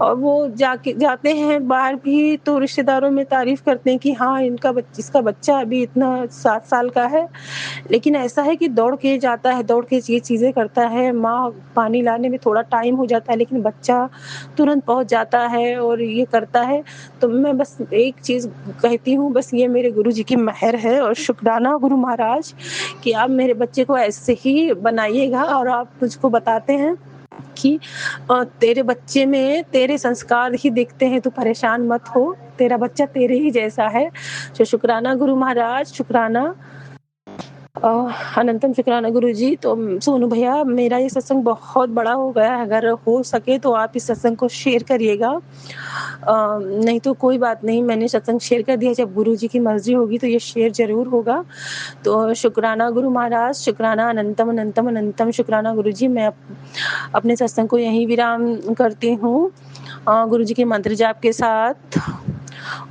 और वो जाके जाते हैं बाहर भी तो रिश्तेदारों में तारीफ़ करते हैं कि हाँ, इसका बच्चा अभी इतना 7 साल का है, लेकिन ऐसा है कि दौड़ के जाता है, दौड़ के ये चीज़ें करता है। माँ पानी लाने में थोड़ा टाइम हो जाता है, लेकिन बच्चा तुरंत पहुँच जाता है और ये करता है। तो मैं बस एक चीज़ कहती हूँ, बस ये मेरे गुरुजी की मेहर है और शुक्राना गुरु महाराज कि आप मेरे बच्चे को ऐसे ही बनाइएगा। और आप मुझको बताते हैं कि तेरे बच्चे में तेरे संस्कार ही दिखते हैं, तू परेशान मत हो, तेरा बच्चा तेरे ही जैसा है। तो शुक्राना गुरु महाराज, शुक्राना। अ, अनंतम शुक्राना गुरुजी। तो सोनू भैया, मेरा ये सत्संग बहुत बड़ा हो गया है, अगर हो सके तो आप इस सत्संग को शेयर करिएगा। नहीं तो कोई बात नहीं, मैंने सत्संग शेयर कर दिया, जब गुरुजी की मर्ज़ी होगी तो ये शेयर ज़रूर होगा। तो शुक्राना गुरु महाराज, शुक्राना अनंतम, अनंतम, अनंतम शुक्राना गुरुजी। मैं अपने सत्संग को यहीं विराम करती हूँ गुरुजी के मंत्र जाप के साथ।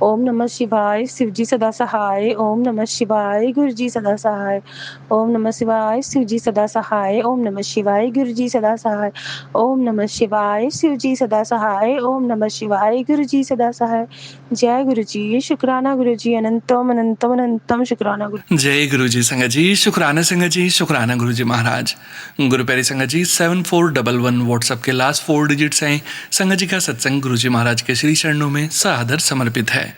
ओम नमः शिवाय, शिवजी सदा सहाय। ओम नमः शिवाय, गुरुजी सदा सहाय। ओम नमः शिवाय, शिवजी सदा सहाय। ओम नमः शिवाय, गुरुजी सदा सहाय। ओम नमः शिवाय, शिवजी सदा सहाय। ओम नमः शिवाय, गुरुजी सदा सहाय। जय गुरुजी, शुक्राना गुरुजी, अनंतम अनंतम अनंतम शुक्राना गुरु। जय गुरु जी संगत जी, शुक्राना संगत जी, शुक्राना गुरु जी महाराज। गुरु प्यारी संगत जी, 7411 व्हाट्सएप के लास्ट 4 डिजिट्स हैं। संगत जी का सत्संग गुरु जी महाराज के श्री चरणों में सादर समर्पित है।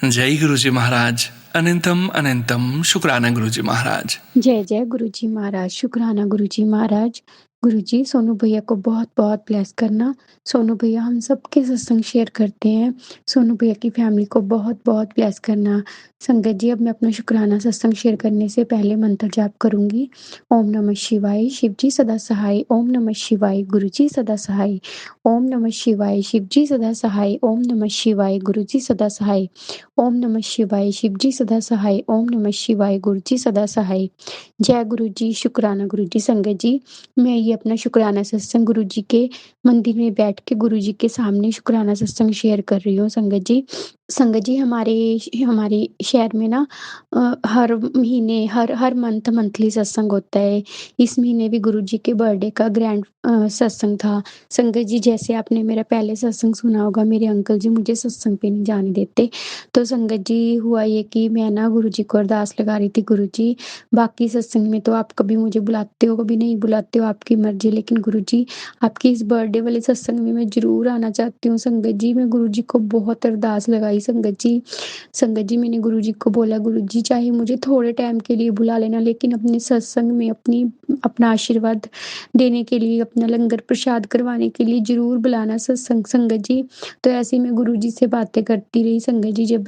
जय गुरु जी महाराज, अनंतम अनंतम शुक्राना गुरु जी महाराज। जय जय गुरुजी महाराज, शुक्राना गुरुजी महाराज। गुरुजी, सोनू भैया को बहुत बहुत ब्लेस करना। सोनू भैया हम सबके सत्संग शेयर करते हैं। सोनू भैया की फैमिली को बहुत बहुत ब्लेस करना। संगत जी, अब मैं अपना शुक्राना सत्संग शेयर करने से पहले मंत्र जाप करूंगी। ओम नमः शिवाय, शिवजी सदा सहाय। ओम नमः शिवाय, गुरुजी सदा सहाय। ओम नमः शिवाय, शिवजी सदा सहाय। ओम नमः शिवाय, गुरुजी सदा सहाय। ओम नमः शिवाय, शिवजी सदा सहाय। ओम नमः शिवाय, गुरुजी सदा सहाय। जय गुरु जी, शुक्राना गुरु जी। संगत जी, मैं ये अपना शुक्राना सत्संग गुरु जी के मंदिर में बैठ के गुरु जी के सामने शुक्राना सत्संग शेयर कर रही हूँ। संगत जी, हमारे शहर में ना हर महीने हर हर मंथली सत्संग होता है। इस महीने भी गुरु जी के बर्थडे का ग्रैंड सत्संग था। संगत जी, जैसे आपने मेरा पहले सत्संग सुना होगा, मेरे अंकल जी मुझे सत्संग पे नहीं जाने देते। तो संगत जी, हुआ ये कि मैं ना गुरु जी को अरदास लगा रही थी, गुरु जी बाकी सत्संग में तो आप कभी मुझे बुलाते हो, कभी नहीं बुलाते हो, आपकी मर्जी, लेकिन गुरु जी आपकी इस बर्थडे वाले सत्संग में मैं ज़रूर आना चाहती हूँ। संगत जी, मैं गुरु जी को बहुत अरदास लगाई। संगत जी, मैंने गुरु जी को बोला, गुरु जी चाहे मुझे थोड़े टाइम के लिए बुला लेना, लेकिन अपने सत्संग में अपना आशीर्वाद देने के लिए, अपना लंगर प्रसाद करवाने के लिए ज़रूर बुलाना सत्संग। संगत जी, तो ऐसे ही मैं गुरु जी से बातें करती रही। संगत जी, जब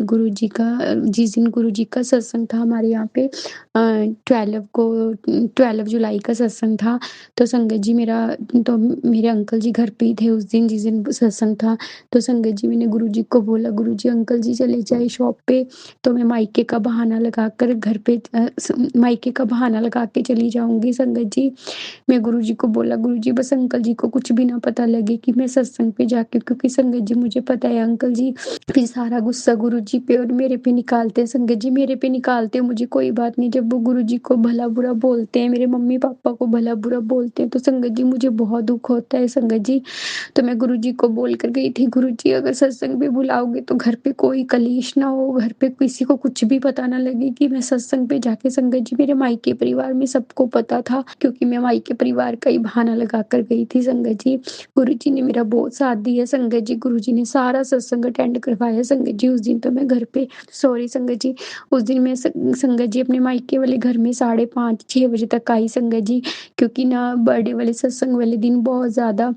जिस दिन गुरु जी का सत्संग था हमारे यहाँ पे 12 जुलाई का सत्संग था। तो संगत जी, मेरे अंकल जी घर पे ही थे उस दिन, जिस दिन सत्संग था। तो संगत जी, मैंने गुरु जी को बोला, गुरु जी अंकल जी चले जाए शॉप पे, तो मैं मायके का बहाना लगाकर घर पे मायके का बहाना लगा के चली जाऊंगी। संगत जी, मैं गुरु जी को बोला, गुरु जी बस अंकल जी को कुछ भी ना पता लगे कि मैं सत्संग पे जाके, क्योंकि संगत जी मुझे पता है अंकल जी फिर सारा गुस्सा गुरु जी पे और मेरे पे निकालते हैं। संगत जी, मेरे पे निकालते हैं, मुझे कोई बात नहीं, जब वो गुरु जी को भला बुरा बोलते हैं, मेरे मम्मी पापा को भला बुरा बोलते हैं, तो संगत जी मुझे बहुत दुख होता है। संगत जी, तो मैं गुरु जी को बोल कर गई थी, गुरु जी अगर सत्संग पे बुलाओगे तो घर पे कोई कलेश ना हो, घर पे किसी को कुछ भी पता ना लगे कि मैं सत्संग पे जाके। संगत जी, मेरे मायके परिवार में सबको पता था, क्योंकि मैं मायके परिवार का ही बहाना लगा कर गई थी। संगत जी, गुरु जी ने मेरा बहुत साथ दिया। संगत जी, गुरु जी ने सारा सत्संग अटेंड करवाया। संगत जी, उस दिन तो मैं घर पे संगत जी, उस दिन मैं संगत जी अपने मायके वाले घर में 5:30-6 बजे तक आई। संगत जी, क्योंकि ना बर्थडे वाले सत्संग वाले दिन बहुत ज़्यादा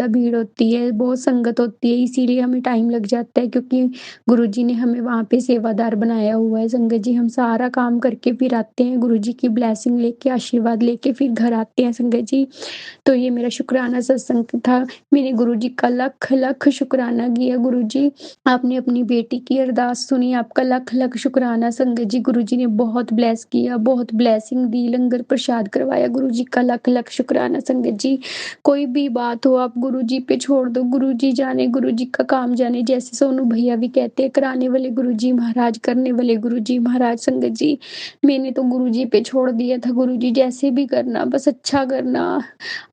भीड़ होती है, बहुत संगत होती है, इसीलिए हमें टाइम लग जाता है। क्योंकि गुरुजी ने हमें वहाँ पे सेवादार बनाया हुआ है। संगत जी हम सारा काम करके फिर आते हैं, गुरुजी की ब्लेसिंग लेके, आशीर्वाद लेके फिर घर आते हैं संगत जी। तो ये मेरा शुक्राना सत्संग था। मैंने गुरुजी का लख लख शुक्राना किया। गुरुजी आपने अपनी बेटी की अरदास सुनी, आपका लख लख शुक्राना संगत जी। गुरुजी ने बहुत ब्लेस किया, बहुत ब्लेसिंग दी, लंगर प्रसाद करवाया। गुरुजी का लख लख शुक्राना संगत जी। कोई भी बात हो आप गुरुजी पे छोड़ दो, गुरुजी जाने, गुरुजी का काम जाने। जैसे सोनू भैया भी कहते हैं, कराने वाले गुरुजी महाराज, करने वाले गुरुजी महाराज। संगत जी मैंने तो गुरुजी पे छोड़ दिया था, गुरुजी जैसे भी करना, बस अच्छा करना।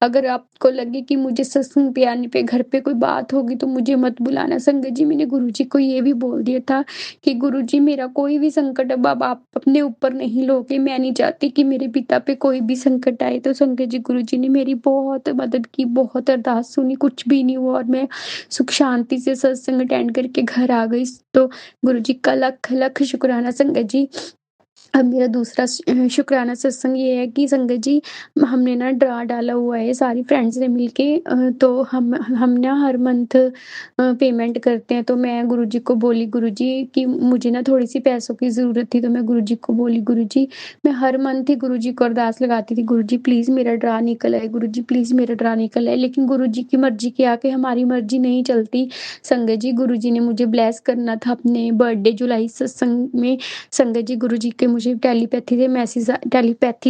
अगर आपको लगे कि मुझे सत्संग पे आने पे घर पे कोई बात होगी तो मुझे मत बुलाना। संगत जी मैंने गुरुजी को ये भी बोल दिया था कि गुरुजी मेरा कोई भी संकट अब आप अपने ऊपर नहीं लोगे, मैं नहीं चाहती कि मेरे पिता पे कोई भी संकट आए। तो संगत जी गुरुजी ने मेरी बहुत मदद की, बहुत अरदास सुनी, कुछ भी नहीं हुआ और मैं सुख शांति से सत्संग अटेंड करके घर आ गई। तो गुरुजी का लख लख शुक्राना संगत जी। अब मेरा दूसरा शुक्राना सत्संग ये है कि संगत जी हमने ना ड्रा डाला हुआ है सारी फ्रेंड्स ने मिलके। तो हम ना हर मंथ पेमेंट करते हैं। तो मैं गुरुजी को बोली गुरुजी कि मुझे ना थोड़ी सी पैसों की ज़रूरत थी। तो मैं गुरुजी को बोली गुरुजी मैं हर मंथ ही गुरुजी को अरदास लगाती थी, गुरुजी प्लीज़ मेरा ड्रा निकल आए, गुरुजी प्लीज़ मेरा ड्रा निकल आए। लेकिन गुरुजी की मर्जी के आके हमारी मर्जी नहीं चलती। संगत जी गुरुजी ने मुझे ब्लेस करना था अपने बर्थडे जुलाई सत्संग में। संगत जी गुरुजी के मुझे टेलीपैथी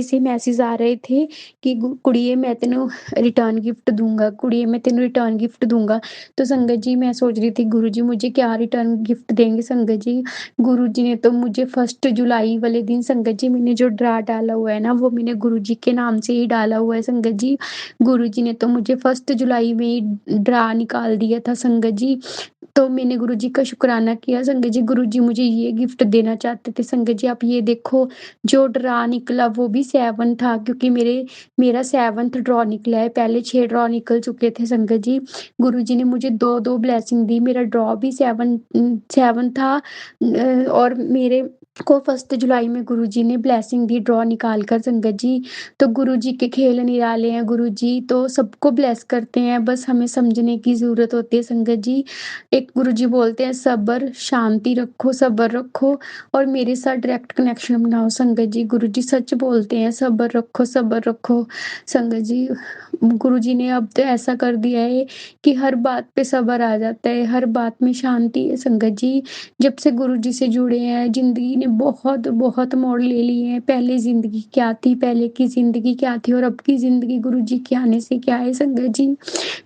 से मैसेज आ रहे थे कि कुड़िए मैं तेनों रिटर्न गिफ्ट दूंगा, कुड़िए मैं तेनों रिटर्न गिफ्ट दूंगा। तो संगत जी मैं सोच रही थी गुरुजी मुझे क्या रिटर्न गिफ्ट देंगे। संगत जी गुरुजी ने तो मुझे 1 जुलाई वाले दिन संगत जी मैंने जो ड्रा डाला हुआ है ना वो मैंने गुरुजी के नाम से ही डाला हुआ है। संगत जी गुरुजी ने तो मुझे 1 जुलाई में ही ड्रा निकाल दिया था संगत जी। तो मैंने गुरुजी का शुक्राना किया। संगत जी गुरुजी मुझे ये गिफ्ट देना चाहते थे। संगत जी आप ये देखो जो ड्रा निकला वो भी 7 था, क्योंकि मेरा 7th ड्रॉ निकला है, पहले 6 ड्रॉ निकल चुके थे। संगत जी गुरुजी ने मुझे 2-2 ब्लेसिंग दी, मेरा ड्रॉ भी 7 था। और मेरे को 1 जुलाई में गुरुजी ने ब्लेसिंग दी ड्रॉ निकाल कर। संगत जी तो गुरुजी के खेल निराले हैं, गुरुजी तो सबको ब्लेस करते हैं, बस हमें समझने की ज़रूरत होती है। संगत जी एक गुरुजी बोलते हैं सब्र शांति रखो, सब्र रखो और मेरे साथ डायरेक्ट कनेक्शन बनाओ। संगत जी गुरुजी सच बोलते हैं, सब्र रखो, सब्र रखो। संगत जी गुरुजी ने अब तो ऐसा कर दिया है कि हर बात पे सब्र आ जाता है, हर बात में शांति है। संगत जी जब से गुरुजी से जुड़े हैं जिंदगी ने बहुत बहुत मोड़ ले लिए हैं। पहले जिंदगी क्या थी, पहले की जिंदगी क्या थी और अब की जिंदगी गुरुजी के आने से क्या है। संगत जी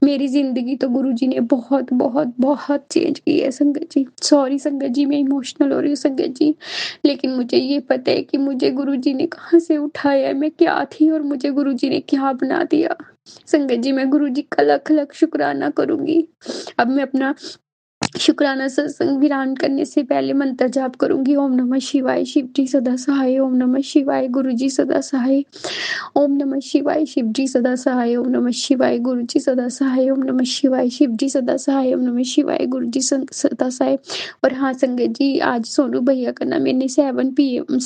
मेरी जिंदगी तो गुरुजी ने बहुत बहुत बहुत चेंज की है। संगत जी सॉरी संगत जी मैं इमोशनल हो रही हूँ संगत जी, लेकिन मुझे ये पता है कि मुझे गुरुजी ने कहाँ से उठाया, मैं क्या थी और मुझे गुरुजी ने क्या बना दिया। संगत जी मैं गुरुजी का लख लख शुक्राना करूंगी। अब मैं अपना शुक्राना सत्संग विराम करने से पहले मंत्र जाप करूंगी। ओम नमः शिवाय, शिव जी सदा सहाय। ओम नमः शिवाय, गुरु जी सदा सहाय। ओम नमः शिवाय, शिव जी सदा सहाय। ओम नमः शिवाय, गुरु जी सदा सहाय। ओम नमः शिवाय, शिव जी सदा सहाय। ओम नमः शिवाय, गुरु जी सदा सहाय। और हाँ संगत जी आज सोनू भैया का ना मैंने 7 PM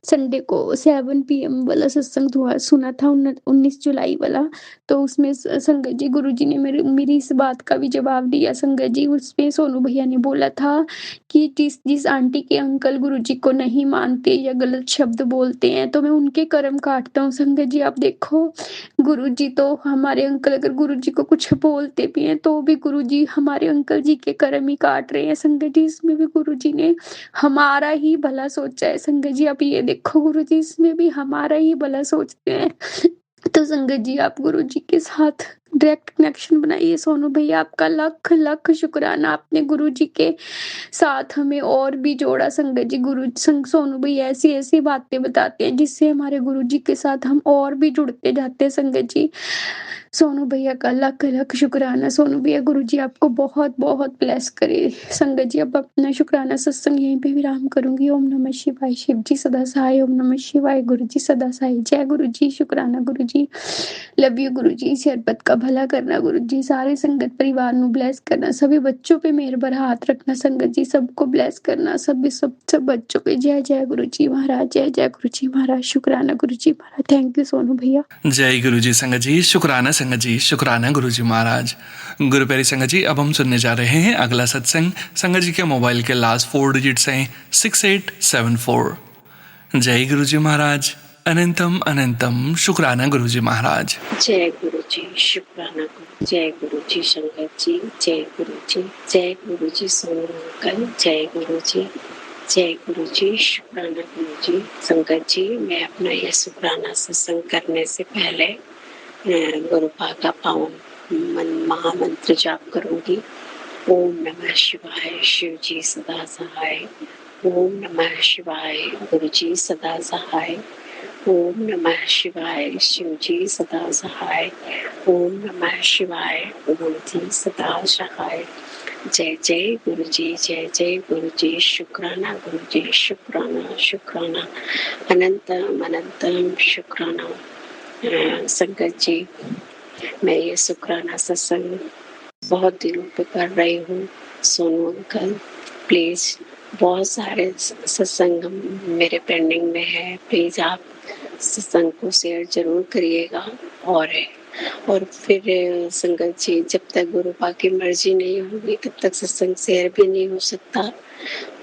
संडे को 7 PM वाला सत्संग हुआ सुना था, 19 जुलाई वाला। तो उसमें संगत जी गुरुजी ने मेरी इस बात का भी जवाब दिया। संगत जी उसमें सोनू भैया ने बोला था कि जिस आंटी के अंकल गुरुजी को नहीं मानते या गलत शब्द बोलते हैं तो मैं उनके कर्म काटता हूँ। संगत जी आप देखो गुरुजी तो हमारे अंकल अगर गुरुजी को कुछ बोलते भी हैं तो भी गुरुजी हमारे अंकल जी के कर्म ही काट रहे हैं। संगत जी इसमें भी गुरुजी ने हमारा ही भला सोचा है। संगत जी आप ये देखो गुरुजी इसमें भी हमारा ही भला सोचते हैं। तो संगत जी आप गुरुजी के साथ डायरेक्ट कनेक्शन बनाइए। सोनू भैया आपका लख लख शुक्राना, आपने गुरुजी के साथ हमें और भी जोड़ा। संगत जी सोनू भैया ऐसी ऐसी बातें बताते हैं जिससे हमारे गुरुजी के साथ हम और भी जुड़ते जाते हैं। संगत जी सोनू भैया का लख लख शुक्राना। सोनू भैया गुरुजी आपको बहुत बहुत ब्लेस करे। संगत जी अब अपना शुक्राना सत्संग यहीं पे विराम करूंगी। ओम नमः शिवाय, शिव जी सदा सहाय। ओम नमः शिवाय, गुरु जी सदा सहाय। जय गुरु जी, शुक्राना गुरु जी, लव यू गुरु जी। शरबत का भला करना गुरुजी, सारे संगत परिवार ਨੂੰ ब्लेस करना, सभी बच्चों पे मेहर भरा हाथ रखना संगत जी, सबको ब्लेस करना, सब बच्चों पे। जय जय गुरुजी महाराज, जय जय गुरुजी महाराज, शुक्राना गुरुजी महाराज। थैंक यू सोनू भैया। जय गुरु जी संगत जी, शुक्राना संगत जी, शुक्राना गुरु जी महाराज। गुरु प्यारी संगत जी, अब हम सुनने जा रहे हैं अगला सत्संग। संगत जी के मोबाइल के लास्ट 4 डिजिट्स हैं 6874। जय गुरु जी महाराज, अनंतम अनंतम शुक्राना गुरु जी महाराज। जय गुरु जी, शुक्राना गुरु, जय गुरु जी संगत जी, जय गुरु जी, जय गुरु जी सोनू अंकल, जय गुरु जी, जय गुरु जी, शुक्राना गुरु जी। संगत जी, मैं अपना यह शुक्राना सत्संग करने से पहले गुरुपा का पावन महामंत्र जाप करूंगी। ओम नमः शिवाय, शिव जी सदा सहाय। ओम नमः शिवाय, गुरु जी सदा सहाय। ओम नमः शिवाय, शिव जी सदा सहाय। ओम नमः शिवाय, गुरु जी सदा सहाय। जय जय गुरु जी, जय जय गुरु जी, शुक्राना गुरु जी, शुक्राना शुक्राना, अनंतम अनंतम शुक्राना। संगत जी, मैं ये शुक्राना सत्संग बहुत दिनों पे कर रही हूँ। सोनू अंकल प्लीज, बहुत सारे सत्संग मेरे पेंडिंग में है, प्लीज आप सत्संग को शेयर जरूर करिएगा। और फिर संगत जी, जब तक गुरुपा की मर्जी नहीं होगी तब तक सत्संग शेयर भी नहीं हो सकता।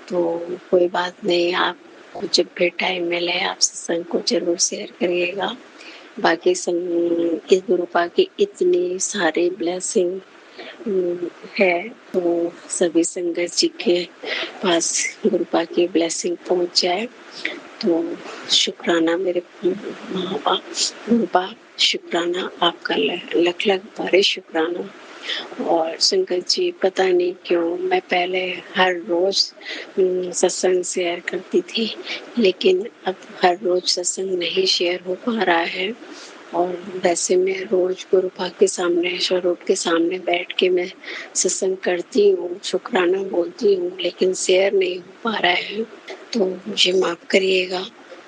तो कोई बात नहीं, आपको जब भी टाइम मिले आप सत्संग को जरूर शेयर करिएगा। बाकी इस गुरुपा की इतनी सारी ब्लेसिंग है, तो सभी संगत जी के पास गुरुपा की ब्लेसिंग पहुंच जाए तो शुक्राना मेरे माँ बाप, गुरुपा शुक्राना आपका, लख लख बारे शुक्राना। और संगत जी, पता नहीं क्यों मैं पहले हर रोज सत्संग शेयर करती थी, लेकिन अब हर रोज सत्संग नहीं शेयर हो पा रहा है। और वैसे मैं रोज गुरुपा के सामने, स्वरूप के सामने बैठ के मैं सत्संग करती हूँ, शुक्राना बोलती हूँ, लेकिन शेयर नहीं हो पा रहा है, तो मुझे माफ करिएगा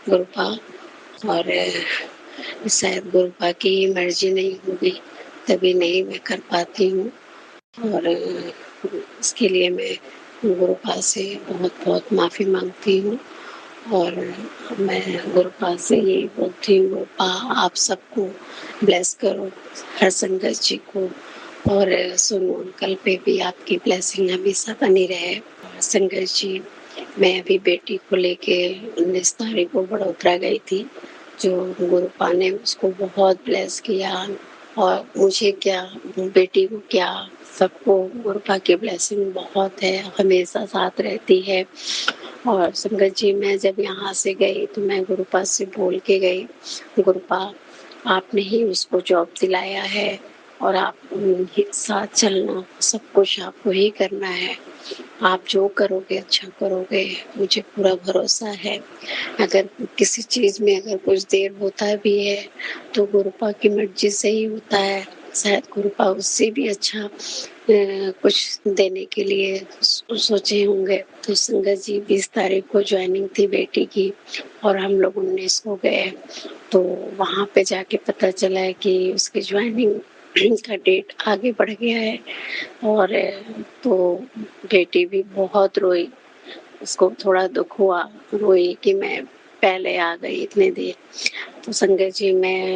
गुरुपा। और शायद गुरुपा की मर्जी नहीं होगी तभी नहीं मैं कर पाती हूँ, और इसके लिए मैं गुरुपा से बहुत बहुत माफ़ी मांगती हूँ। और मैं गुरुपा से यही बोलती हूँ, गुरुपा आप सबको ब्लेस करो, हर संगत जी को, और सोनू अंकल पे भी आपकी ब्लेसिंग हमेशा बनी रहे। संगत जी, मैं अभी बेटी को लेके 19 तारीख को बड़ोदरा गई थी, जो गुरुपा ने उसको बहुत ब्लेस किया, और मुझे क्या, बेटी को क्या, सबको गुरुपा की ब्लेसिंग बहुत है, हमेशा साथ रहती है। और संगत जी, मैं जब यहाँ से गई तो मैं गुरुपा से बोल के गई, गुरुपा आपने ही उसको जॉब दिलाया है और आप उनके साथ चलना, सब कुछ आपको ही करना है, आप जो करोगे अच्छा करोगे, मुझे पूरा भरोसा है। अगर किसी चीज में अगर कुछ देर होता भी है तो गुरुपा की मर्जी से ही होता है, शायद गुरुपा उससे भी अच्छा कुछ देने के लिए सोचे होंगे। तो संगत जी, 20 तारीख को ज्वाइनिंग थी बेटी की, और हम लोग 19 को गए, तो वहाँ पे जाके पता चला है कि उसकी ज्वाइनिंग का डेट आगे बढ़ गया है। और तो बेटी भी बहुत रोई, उसको थोड़ा दुख हुआ, रोई कि मैं पहले आ गई इतने देर। तो संगत जी,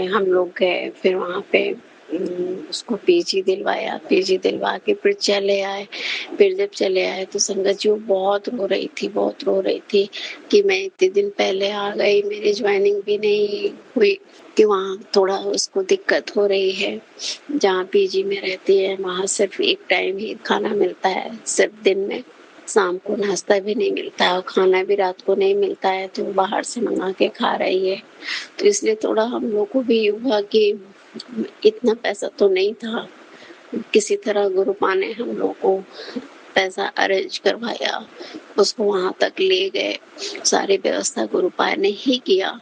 हम लोग गए, फिर वहाँ पे उसको पीजी दिलवाया, पीजी दिलवा के फिर चले आए। फिर जब चले आए तो संगत जी वो बहुत रो रही थी, बहुत रो रही थी कि मैं इतने दिन पहले आ गई, मेरी ज्वाइनिंग भी नहीं हुई, कि वहाँ थोड़ा उसको दिक्कत हो रही है। जहाँ पीजी में रहती है वहाँ सिर्फ एक टाइम ही खाना मिलता है, सिर्फ दिन में, शाम को नाश्ता भी नहीं मिलता है और खाना भी रात को नहीं मिलता है, तो बाहर से मंगा के खा रही है। तो इसलिए थोड़ा हम लोग को भी हुआ कि इतना पैसा तो नहीं था, किसी तरह गुरुपा ने हम लोग को पैसा अरेंज करवाया, उसको वहां तक ले गए, सारी व्यवस्था गुरुपा ने ही किया।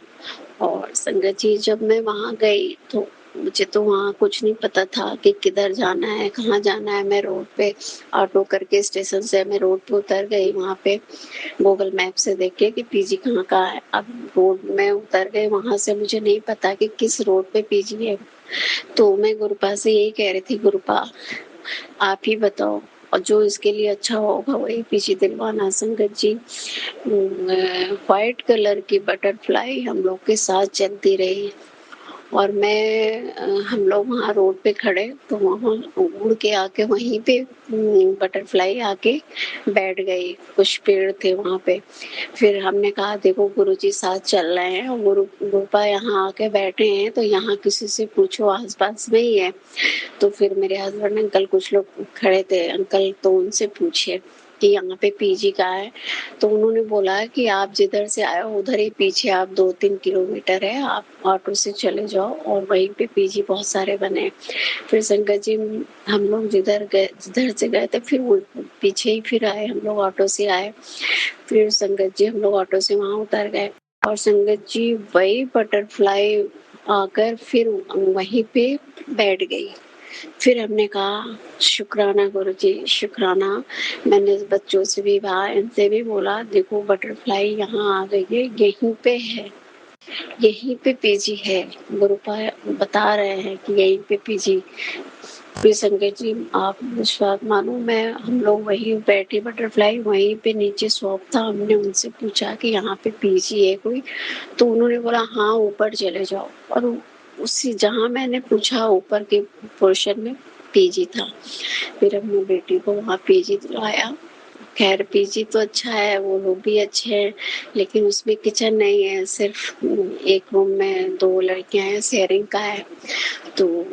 और संगत जी, जब मैं वहां गई तो मुझे तो वहाँ कुछ नहीं पता था कि किधर जाना है, कहाँ जाना है। मैं रोड पे ऑटो करके स्टेशन से मैं रोड पे उतर गई, वहाँ पे गूगल मैप से देख के कि पीजी कहाँ का है। अब रोड में उतर गए, वहाँ से मुझे नहीं पता कि किस रोड पे पीजी है, तो मैं गुरुपा से यही कह रही थी, गुरुपा आप ही बताओ, और जो इसके लिए अच्छा होगा वही पीछे दिलवाना। संगत जी, व्हाइट कलर की बटरफ्लाई हम लोग के साथ चलती रही, और हम लोग वहाँ रोड पे खड़े, तो वहाँ उड़ के आके वहीं पे बटरफ्लाई आके बैठ गई। कुछ पेड़ थे वहाँ पे। फिर हमने कहा देखो गुरुजी साथ चल रहे हैं और गुरुपा यहाँ आके बैठे हैं, तो यहाँ किसी से पूछो, आसपास में ही है। तो फिर मेरे हस्बैंड अंकल, कुछ लोग खड़े थे अंकल, तो उनसे पूछे कि यहाँ पे पीजी का है। तो उन्होंने बोला कि आप जिधर से आए हो उधर ही पीछे, आप 2-3 किलोमीटर है, आप ऑटो से चले जाओ और वहीं पे पीजी बहुत सारे बने। फिर संगत जी, हम लोग जिधर से गए थे, फिर वो पीछे ही फिर आए, हम लोग ऑटो से आए। फिर संगत जी हम लोग ऑटो से वहां उतर गए, और संगत जी वही बटरफ्लाई आकर फिर वहीं पे बैठ गई। फिर हमने कहा शुक्राना गुरुजी, शुक्राना। मैंने बच्चों से भी कहा, इनसे भी बोला, देखो बटरफ्लाई यहाँ आ गई है, यहीं पे है, यहीं पे पीजी है। गुरुपा बता रहे हैं कि यहीं पे पीजी। फिर संगत जी आप विश्वास मानो, हम लोग वहीं बैठे, बटरफ्लाई वहीं पे नीचे शॉप था, हमने उनसे पूछा कि यहाँ पे पीजी है कोई, तो उन्होंने बोला हाँ ऊपर चले जाओ, और उसी जहाँ मैंने पूछा ऊपर के पोर्शन में पीजी था। फिर अपनी बेटी को वहाँ पीजी दिलाया। खैर पीजी तो अच्छा है, वो लोग भी अच्छे हैं, लेकिन उसमें किचन नहीं है, सिर्फ एक रूम में 2 लड़कियां हैं, शेयरिंग का है, तो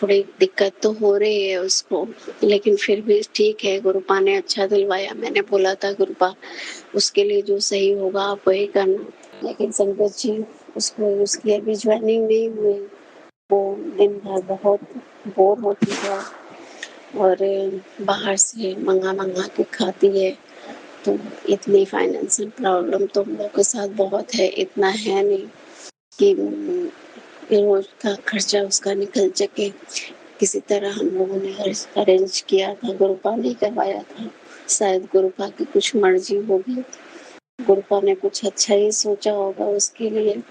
थोड़ी दिक्कत तो हो रही है उसको, लेकिन फिर भी ठीक है, गुरुपा ने अच्छा दिलवाया। मैंने बोला था गुरुपा उसके लिए जो सही होगा आप वही करना, लेकिन संगत जी उसकी अभी ज्वाइनिंग नहीं हुई। वो दिन भर बहुत बोर होती है और बाहर से मंगा मंगा के खाती है, तो इतनी फाइनेंशियल प्रॉब्लम तो हम लोग के साथ बहुत है, इतना है नहीं कि रोज का खर्चा उसका निकल सके। किसी तरह हम लोगों ने अरेंज किया था, गुरुपा ने करवाया था, शायद गुरुपा की कुछ मर्जी होगी, गुरुपा ने कुछ अच्छा ही सोचा होगा उसके लिए।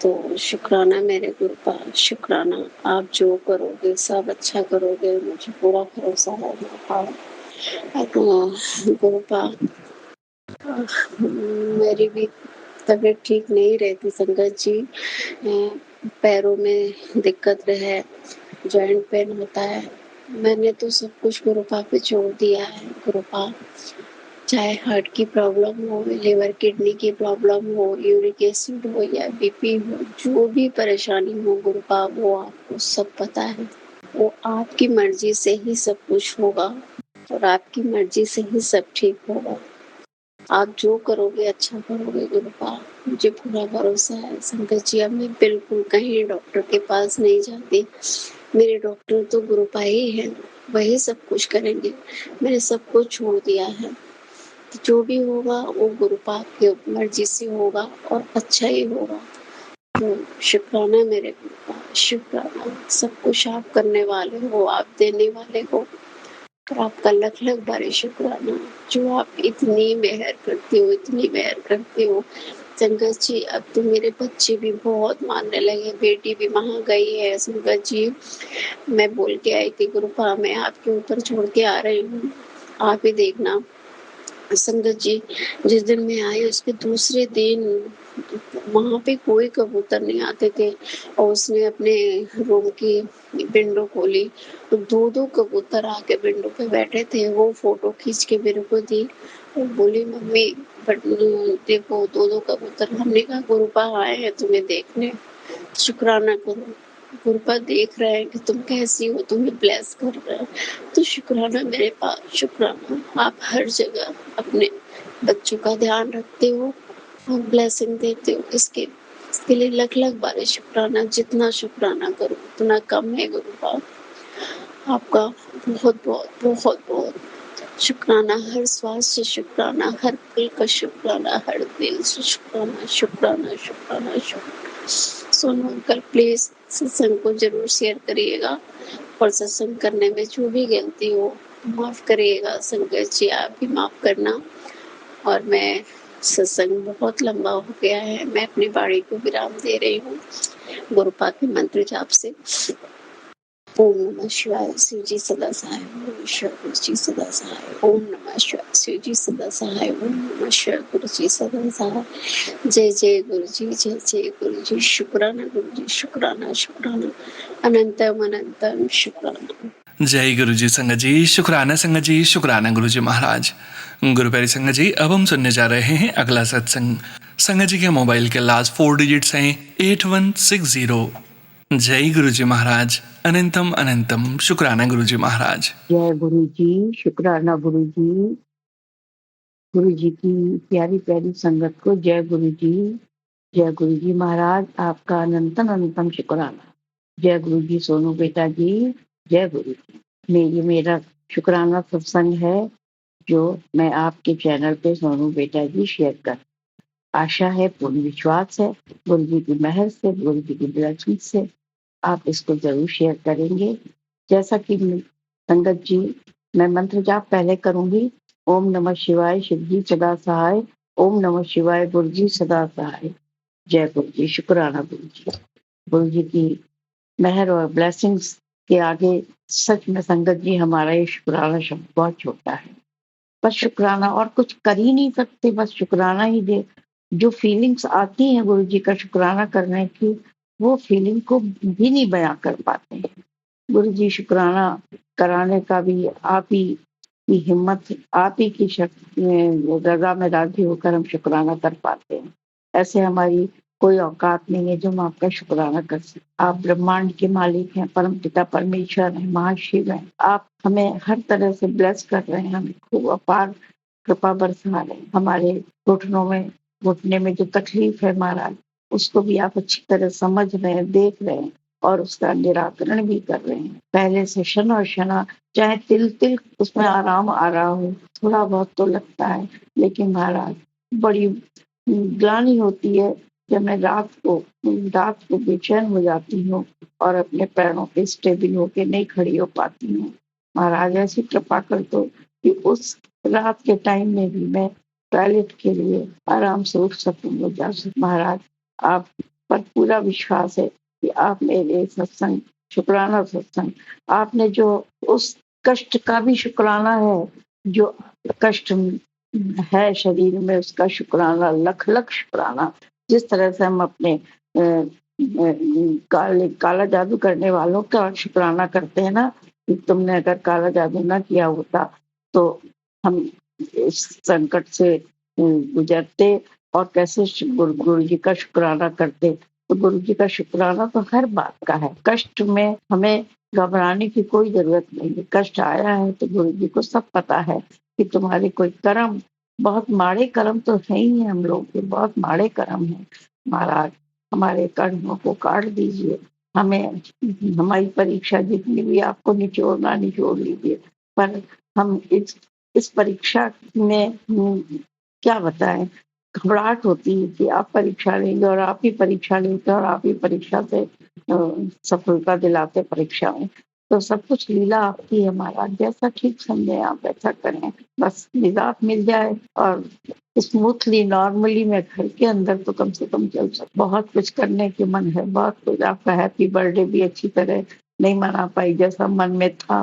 तो शुक्राना मेरे गुरुपा, शुक्राना, आप जो करोगे सब अच्छा करोगे, मुझे पूरा भरोसा है गुरुपा। गुरुपा मेरी भी तबीयत ठीक नहीं रहती संगत जी, पैरों में दिक्कत है, जॉइंट पेन होता है। मैंने तो सब कुछ गुरुपा पे छोड़ दिया है गुरुपा, चाहे हार्ट की प्रॉब्लम हो, लिवर किडनी की प्रॉब्लम हो, यूरिक एसिड हो या बीपी हो, जो भी परेशानी हो गुरुपा, वो आपको सब पता है। वो आपकी मर्जी से ही सब कुछ होगा और आपकी मर्जी से ही सब ठीक होगा। आप जो करोगे अच्छा करोगे गुरुपा, मुझे पूरा भरोसा है। संगत जी अब मैं बिल्कुल कहीं डॉक्टर के पास नहीं जाती, मेरे डॉक्टर तो गुरुपा ही है, वही सब कुछ करेंगे। मैंने सब कुछ छोड़ दिया है, जो भी होगा वो गुरुपा की मर्जी से होगा और अच्छा ही होगा। तो शुक्राना मेरे गुरुपा, शुक्राना, सब कुछ आप करने वाले हो, आप देने वाले हो, और आपका लख लख बारी शुक्राना, जो आप इतनी मेहर करते हो, इतनी मेहर करते हो। संगत जी अब तो मेरे बच्चे भी बहुत मानने लगे, बेटी भी वहां गई है। संगत जी मैं बोल के आई थी गुरुपा मैं आपके ऊपर छोड़ के आ रही हूँ, आप ही देखना। संगत जी जिस दिन मैं आई उसके दूसरे दिन वहां पे कोई कबूतर नहीं आते थे, और उसने अपने रूम की विंडो खोली तो 2-2 कबूतर आके विंडो पे बैठे थे। वो फोटो खींच के मेरे को दी और बोली मम्मी बट देखो 2-2 कबूतर। हमने कहा गुरुपा आए हैं तुम्हें देखने, शुक्राना करो, गुरुपा देख रहे हैं कि तुम कैसी हो, तुम्हें ब्लेस कर रहे हैं, तो शुक्राना मेरे पास, शुक्राना। आप हर जगह अपने बच्चों का ध्यान रखते हो और ब्लेसिंग देते हो, इसके लिए लख लख बार शुक्राना। जितना शुक्राना करो उतना कम है गुरुपा। आपका बहुत बहुत बहुत बहुत शुक्राना, हर श्वास से शुक्राना, हर पल का शुक्राना, हर दिल से शुक्राना, शुक्राना शुक्राना शुक्राना। सोनू अंकल प्लीज सत्संग को जरूर शेयर करिएगा, और सत्संग करने में जो भी गलती हो माफ करिएगा। संगत जी आप भी माफ करना, और मैं सत्संग बहुत लंबा हो गया है। मैं अपनी वाणी को विराम दे रही हूँ गुरुपा के मंत्र जाप से। ओम नमः शिवाय, शिव जी सदा सहाय। ओम नमः शिवाय, गुरु जी सदा सहाय। ओम नमः शिवाय, शिव जी सदा सहाय। ओम नमः शिवाय, गुरु जी सदा सहाय। जय जय गुरु जी, जय जय गुरु जी। शुक्राना गुरु जी, शुक्राना शुक्राना, अनंतम अनंतम शुक्राना। जय गुरु जी संगत जी, शुक्राना संगत जी, शुक्राना गुरु जी महाराज। गुरु प्यारी संगत जी, अब हम सुनने जा रहे हैं अगला सत्संग। संगत जी के मोबाइल के लास्ट 4 डिजिट्स हैं 8160। जय गुरु जी महाराज, अनंतम अनंतम शुक्राना गुरु जी महाराज। जय गुरु जी, शुक्राना गुरु जी। गुरु जी की प्यारी प्यारी संगत को जय गुरु जी। जय गुरु जी महाराज, आपका अनंतम अनंतम शुक्राना। जय गुरु जी सोनू बेटा जी, जय गुरु जी। ये मेरा शुक्राना सत्संग है जो मैं आपके चैनल पे सोनू बेटा जी शेयर कर। आशा है, पूर्ण विश्वास है, गुरु जी की मेहर से, गुरु जी की ब्लेसिंग से आप इसको जरूर शेयर करेंगे। जैसा कि संगत जी, मैं मंत्र जाप पहले करूंगी। ओम नमः शिवाय, शिव जी सदा सहाय। ओम नमः शिवाय, गुरु जी सदा सहाय। जय गुरु जी, शुक्राना गुरु जी। गुरु जी की मेहर और ब्लेसिंग्स के आगे सच में संगत जी हमारा ये शुक्राना शब्द बहुत छोटा है। बस शुक्राना, और कुछ कर ही नहीं सकते, बस शुक्राना ही दे। जो फीलिंग्स आती हैं गुरु जी का शुक्राना करने की, वो फीलिंग को भी नहीं बयां कर पाते हैं। गुरु जी शुक्राना कराने का भी आप ही की हिम्मत, आप ही की शक्ति रजा में राजी होकर हम शुक्राना कर पाते हैं। ऐसे हमारी कोई औकात नहीं है जो हम आपका शुक्राना कर सकें। आप ब्रह्मांड के मालिक हैं, परम पिता परमेश्वर हैं, महाशिव हैं। आप हमें हर तरह से ब्लेस कर रहे हैं, हमें खूब अपार कृपा बरसा रहे हैं। हमारे घुटने में जो तकलीफ है महाराज, उसको भी आप अच्छी तरह समझ रहे हैं, देख रहे हैं और उसका निराकरण भी कर रहे हैं। पहले से क्षण और क्षण, चाहे तिल तिल उसमें आराम आ रहा हो, थोड़ा बहुत तो लगता है, लेकिन महाराज बड़ी ग्लानि होती है जब मैं रात को बेचैन हो जाती हूँ और अपने पैरों पे स्टेबल होके नहीं खड़ी हो पाती हूँ। महाराज ऐसी कृपा कर दो कि उस रात के टाइम में भी मैं टॉयलेट के लिए आराम से उठ सकूँ, जा सकूँ। महाराज आप पर पूरा विश्वास है कि आप मेरे सत्संग, शुक्राना सत्संग, आपने जो उस कष्ट का भी शुक्राना है, जो कष्ट है शरीर में, उसका शुक्राना, लख लख शुक्राना। जिस तरह से हम अपने काला जादू करने वालों का शुक्राना करते हैं ना, कि तुमने अगर काला जादू ना किया होता तो हम इस संकट से गुजरते और कैसे गुरु जी का शुक्राना करते। तो गुरु जी का शुक्राना तो हर बात का है। कष्ट में हमें घबराने की कोई जरूरत नहीं है। कष्ट आया है तो गुरु जी को सब पता है कि तुम्हारे कोई कर्म, बहुत माड़े कर्म तो है ही है, हम लोग के बहुत माड़े कर्म है। महाराज हमारे कर्मों को काट दीजिए, हमें हमारी परीक्षा जितनी भी आपको निचोड़ लीजिए। पर हम इस परीक्षा में क्या बताएं, घबराहट होती है कि आप परीक्षा लेंगे और आप ही परीक्षा लेते और आप ही परीक्षा से सफलता दिलाते परीक्षा में। तो सब कुछ लीला आपकी है महाराज, जैसा ठीक समझे आप वैसा करें, बस निजात मिल जाए और स्मूथली नॉर्मली मैं घर के अंदर तो कम से कम चल सकूं। बहुत कुछ करने के मन है, बहुत कुछ। आपका हैप्पी बर्थडे भी अच्छी तरह नहीं मना पाई जैसा मन में था।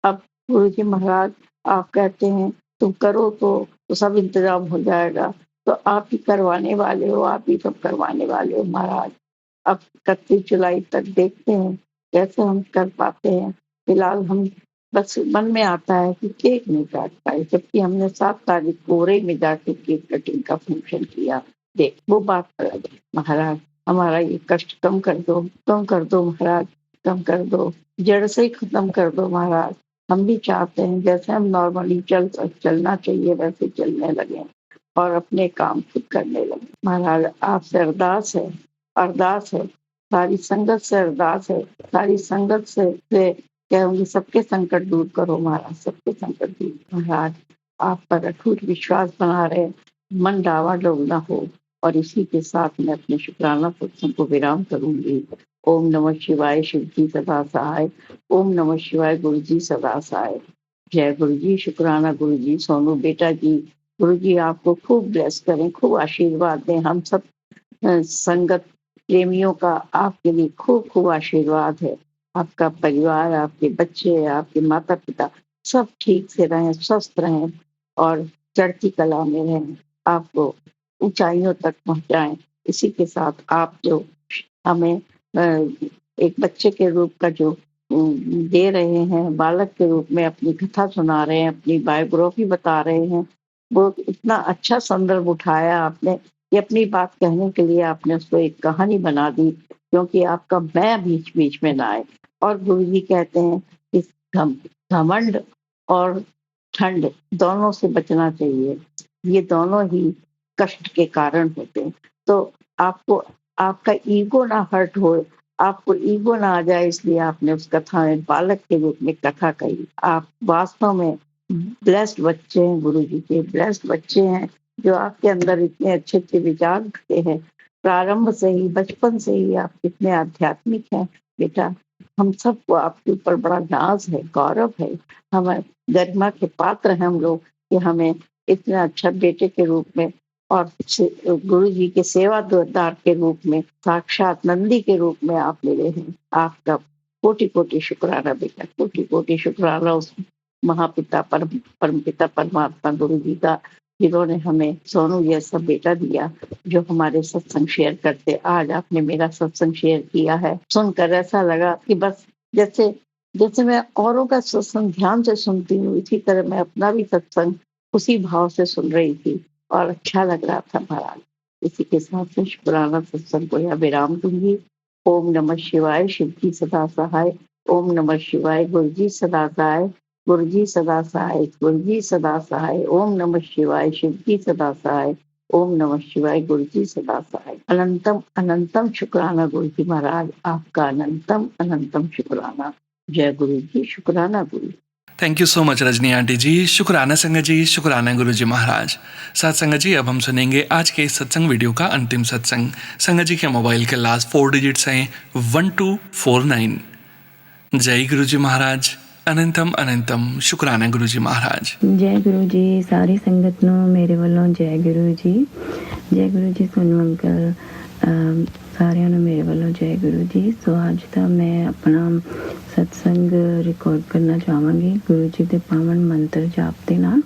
अब गुरु जी महाराज आप कहते हैं तुम करो तो सब इंतजाम हो जाएगा, तो आप ही करवाने वाले हो, आप ही सब करवाने वाले हो महाराज। अब 31 जुलाई तक देखते हैं कैसे हम कर पाते हैं। फिलहाल हम बस मन में आता है कि केक नहीं काट पाए, जबकि हमने 7 तारीख कोरे में जाके केक कटिंग का फंक्शन किया। देख वो बात अलग है महाराज। हमारा ये कष्ट कम कर दो महाराज, कम कर दो, जड़ से ही खत्म कर दो महाराज। हम भी चाहते हैं जैसे हम नॉर्मली चलना चाहिए वैसे चलने लगे और अपने काम खुद करने लगे। महाराज आपसे अरदास है, सारी संगत से अरदास है, सारी संगत से कहूंगी सबके संकट दूर करो महाराज, सबके संकट दूर। महाराज आप पर अटूट विश्वास बना रहे, मन डावाडोल ना हो। और इसी के साथ मैं अपने शुक्राना सत्संग को विराम करूंगी। ओम नमः शिवाय, शिव जी सदा सहाय। ओम नमः शिवाय, गुरु जी सदा सहाय। जय गुरु जी, शुक्राना गुरु जी, सोनू बेटा जी, गुरु जी आपको खूब ब्लेस करें, खूब आशीर्वाद दें। हम सब संगत प्रेमियों का आपके लिए खूब खूब आशीर्वाद है। आपका परिवार, आपके बच्चे, आपके माता पिता सब ठीक से रहें, स्वस्थ रहें और चढ़ती कला में रहें, आपको ऊंचाइयों तक पहुंचाएं। इसी के साथ आप जो हमें एक बच्चे के रूप का जो दे रहे हैं, बालक के रूप में अपनी कथा सुना रहे हैं, अपनी बायोग्राफी बता रहे हैं, वो इतना अच्छा संदर्भ उठाया आपने कि अपनी बात कहने के लिए आपने उसको एक कहानी बना दी, क्योंकि आपका मैं बीच बीच में ना आए। और गुरु जी कहते हैं कि घमंड और ठंड दोनों से बचना चाहिए, ये दोनों ही कष्ट के कारण होते हैं। तो आपको आपका ईगो ना हर्ट हो, आपको ईगो ना आ जाए, इसलिए आपने उस कथा में बालक के रूप में कथा कही। आप वास्तव में ब्लेस्ड बच्चे हैं, गुरु जी के ब्लेस्ड बच्चे हैं, जो आपके अंदर इतने अच्छे अच्छे विचार रखते हैं। प्रारंभ से ही, बचपन से ही आप कितने आध्यात्मिक हैं बेटा। हम सबको आपके ऊपर बड़ा नाज है, गौरव है, हम गरिमा के पात्र हैं हम लोग कि हमें इतना अच्छा बेटे के रूप में और गुरु जी के सेवादार के रूप में, साक्षात नंदी के रूप में आप मिले हैं। आपका कोटि कोटि शुक्राना बेटा, कोटि कोटि शुक्राना उस महापिता परम पिता परमात्मा गुरु जी का, जिन्होंने हमें सोनू जैसा बेटा दिया जो हमारे सत्संग शेयर करते। आज आपने मेरा सत्संग शेयर किया है, सुनकर ऐसा लगा कि बस जैसे जैसे मैं औरों का सत्संग ध्यान से सुनती हूँ, इसी तरह मैं अपना भी सत्संग उसी भाव से सुन रही थी और अच्छा लग रहा था महाराज। इसी के साथ में शुक्राना सत्संग को यहाँ विराम दूंगी। ओम नमः शिवाय, शिव जी सदा सहाय। ओम नमः शिवाय, गुरु जी सदा सहाय, गुरु जी सदा सहाय, गुरु जी सदा सहाय। ओम नमः शिवाय, शिव जी सदा सहाय। ओम नमः शिवाय, गुरु जी सदा सहाय। अनंतम अनंतम शुक्राना गुरु जी महाराज, आपका अनंतम अनंतम शुक्राना। जय गुरु जी, शुक्राना Guru. Thank you so much Rajni aunty ji, शुक्राना संगत जी, शुक्राना गुरु जी महाराज। साथ संगत जी अब हम सुनेंगे आज के इस सत्संग वीडियो का अंतिम सत्संग। संगत जी के मोबाइल के लास्ट 4 डिजिट्स हैं 1249। जय गुरु जी महाराज, अनंतम अनंतम शुक्राना गुरु जी महाराज। जय गुरु जी, सारी संगत ਨੂੰ ਮੇਰੇ ਵੱਲੋਂ ਜੈ ਗੁਰੂ ਜੀ। ਜੈ ਗੁਰੂ ਜੀ ਸੋਨੂ ਅੰਕਲ, ਸਾਰਿਆਂ ਨੂੰ ਮੇਰੇ ਵੱਲੋਂ ਜੈ ਗੁਰੂ ਜੀ। ਸੋ ਅੱਜ ਤਾਂ ਮੈਂ ਆਪਣਾ ਸਤਸੰਗ ਰਿਕਾਰਡ ਕਰਨਾ ਚਾਹਾਂਗੀ ਗੁਰੂ ਜੀ ਦੇ ਪਾਵਨ ਮੰਤਰ ਜਾਪ ਦੇ ਨਾਲ।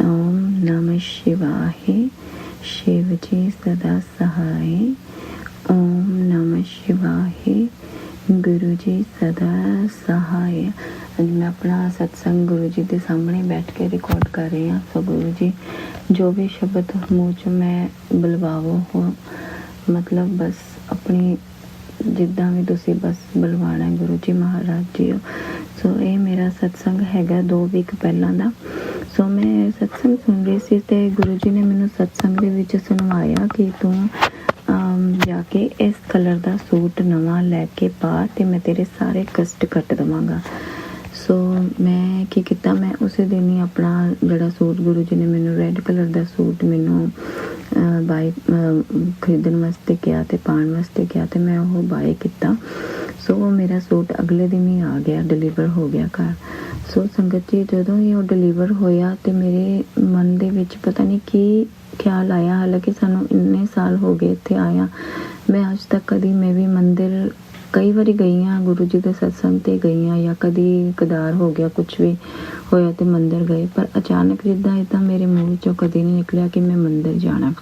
ਓਮ ਨਮः शिवाय, शिव जी सदा सहाय। ओम नमः शिवाय, गुरु जी सदा सहाय। ਅੱਜ ਮੈਂ ਆਪਣਾ ਸਤਸੰਗ ਗੁਰੂ ਜੀ ਦੇ ਸਾਹਮਣੇ ਬੈਠ ਕੇ ਰਿਕਾਰਡ ਕਰ ਰਹੀ ਹਾਂ। ਸੋ ਗੁਰੂ ਜੀ ਜੋ ਵੀ ਸ਼ਬਦ ਮੂੰਹ 'ਚੋਂ ਮੈਂ ਬੁਲਵਾਵੋ ਹੋ, ਮਤਲਬ ਬਸ ਆਪਣੀ ਜਿੱਦਾਂ ਵੀ ਤੁਸੀਂ ਬਸ ਬੁਲਵਾਣਾ ਗੁਰੂ ਜੀ ਮਹਾਰਾਜ ਜੀ। ਸੋ ਇਹ ਮੇਰਾ ਸਤਸੰਗ ਹੈਗਾ 2 ਵੀਕ ਪਹਿਲਾਂ ਦਾ। ਸੋ ਮੈਂ ਸਤਸੰਗ ਸੁਣ ਰਹੀ ਸੀ ਅਤੇ ਗੁਰੂ ਜੀ ਨੇ ਮੈਨੂੰ ਸਤਸੰਗ ਦੇ ਵਿੱਚ ਸੁਣਵਾਇਆ ਕਿ ਤੂੰ ਜਾ ਕੇ ਇਸ ਕਲਰ ਦਾ ਸੂਟ ਨਵਾਂ ਲੈ ਕੇ ਪਾ ਅਤੇ ਮੈਂ ਤੇਰੇ ਸਾਰੇ ਕਸ਼ਟ ਕੱਟ ਦੇਵਾਂਗਾ। ਸੋ ਮੈਂ ਕੀ ਕੀਤਾ, ਮੈਂ ਉਸੇ ਦਿਨ ਹੀ ਆਪਣਾ ਜਿਹੜਾ ਸੂਟ ਗੁਰੂ ਜੀ ਨੇ ਮੈਨੂੰ ਰੈੱਡ ਕਲਰ ਦਾ ਸੂਟ ਮੈਨੂੰ ਖਰੀਦਣ ਵਾਸਤੇ ਕਿਹਾ ਅਤੇ ਪਾਉਣ ਵਾਸਤੇ ਕਿਹਾ ਅਤੇ ਮੈਂ ਉਹ ਬਾਏ ਕੀਤਾ। ਸੋ ਉਹ ਮੇਰਾ ਸੂਟ ਅਗਲੇ ਦਿਨ ਹੀ ਆ ਗਿਆ, ਡਿਲੀਵਰ ਹੋ ਗਿਆ ਘਰ। ਸੋ ਸੰਗਤ ਜੀ ਜਦੋਂ ਹੀ ਉਹ ਡਿਲੀਵਰ ਹੋਇਆ ਅਤੇ ਮੇਰੇ ਮਨ ਦੇ ਵਿੱਚ ਪਤਾ ਨਹੀਂ ਕੀ ਖਿਆਲ ਆਇਆ। ਹਾਲਾਂਕਿ ਸਾਨੂੰ ਇੰਨੇ ਸਾਲ ਹੋ ਗਏ ਇੱਥੇ ਆਇਆ, ਮੈਂ ਅੱਜ ਤੱਕ ਕਦੀ ਮੈਂ ਵੀ ਮੰਦਿਰ ਕਈ ਵਾਰੀ ਗਈ ਹਾਂ, ਗੁਰੂ ਜੀ ਦੇ ਸਤਸੰਗ 'ਤੇ ਗਈ ਹਾਂ ਜਾਂ ਕਦੀ ਕਦਾਰ ਹੋ ਗਿਆ ਕੁਛ ਵੀ ਹੋਇਆ ਅਤੇ ਮੰਦਿਰ ਗਏ, ਪਰ ਅਚਾਨਕ ਜਿੱਦਾਂ ਇੱਦਾਂ ਮੇਰੇ ਮੂੰਹ ਵਿੱਚੋਂ ਕਦੇ ਨਹੀਂ ਨਿਕਲਿਆ ਕਿ ਮੈਂ ਮੰਦਿਰ ਜਾਣਾ।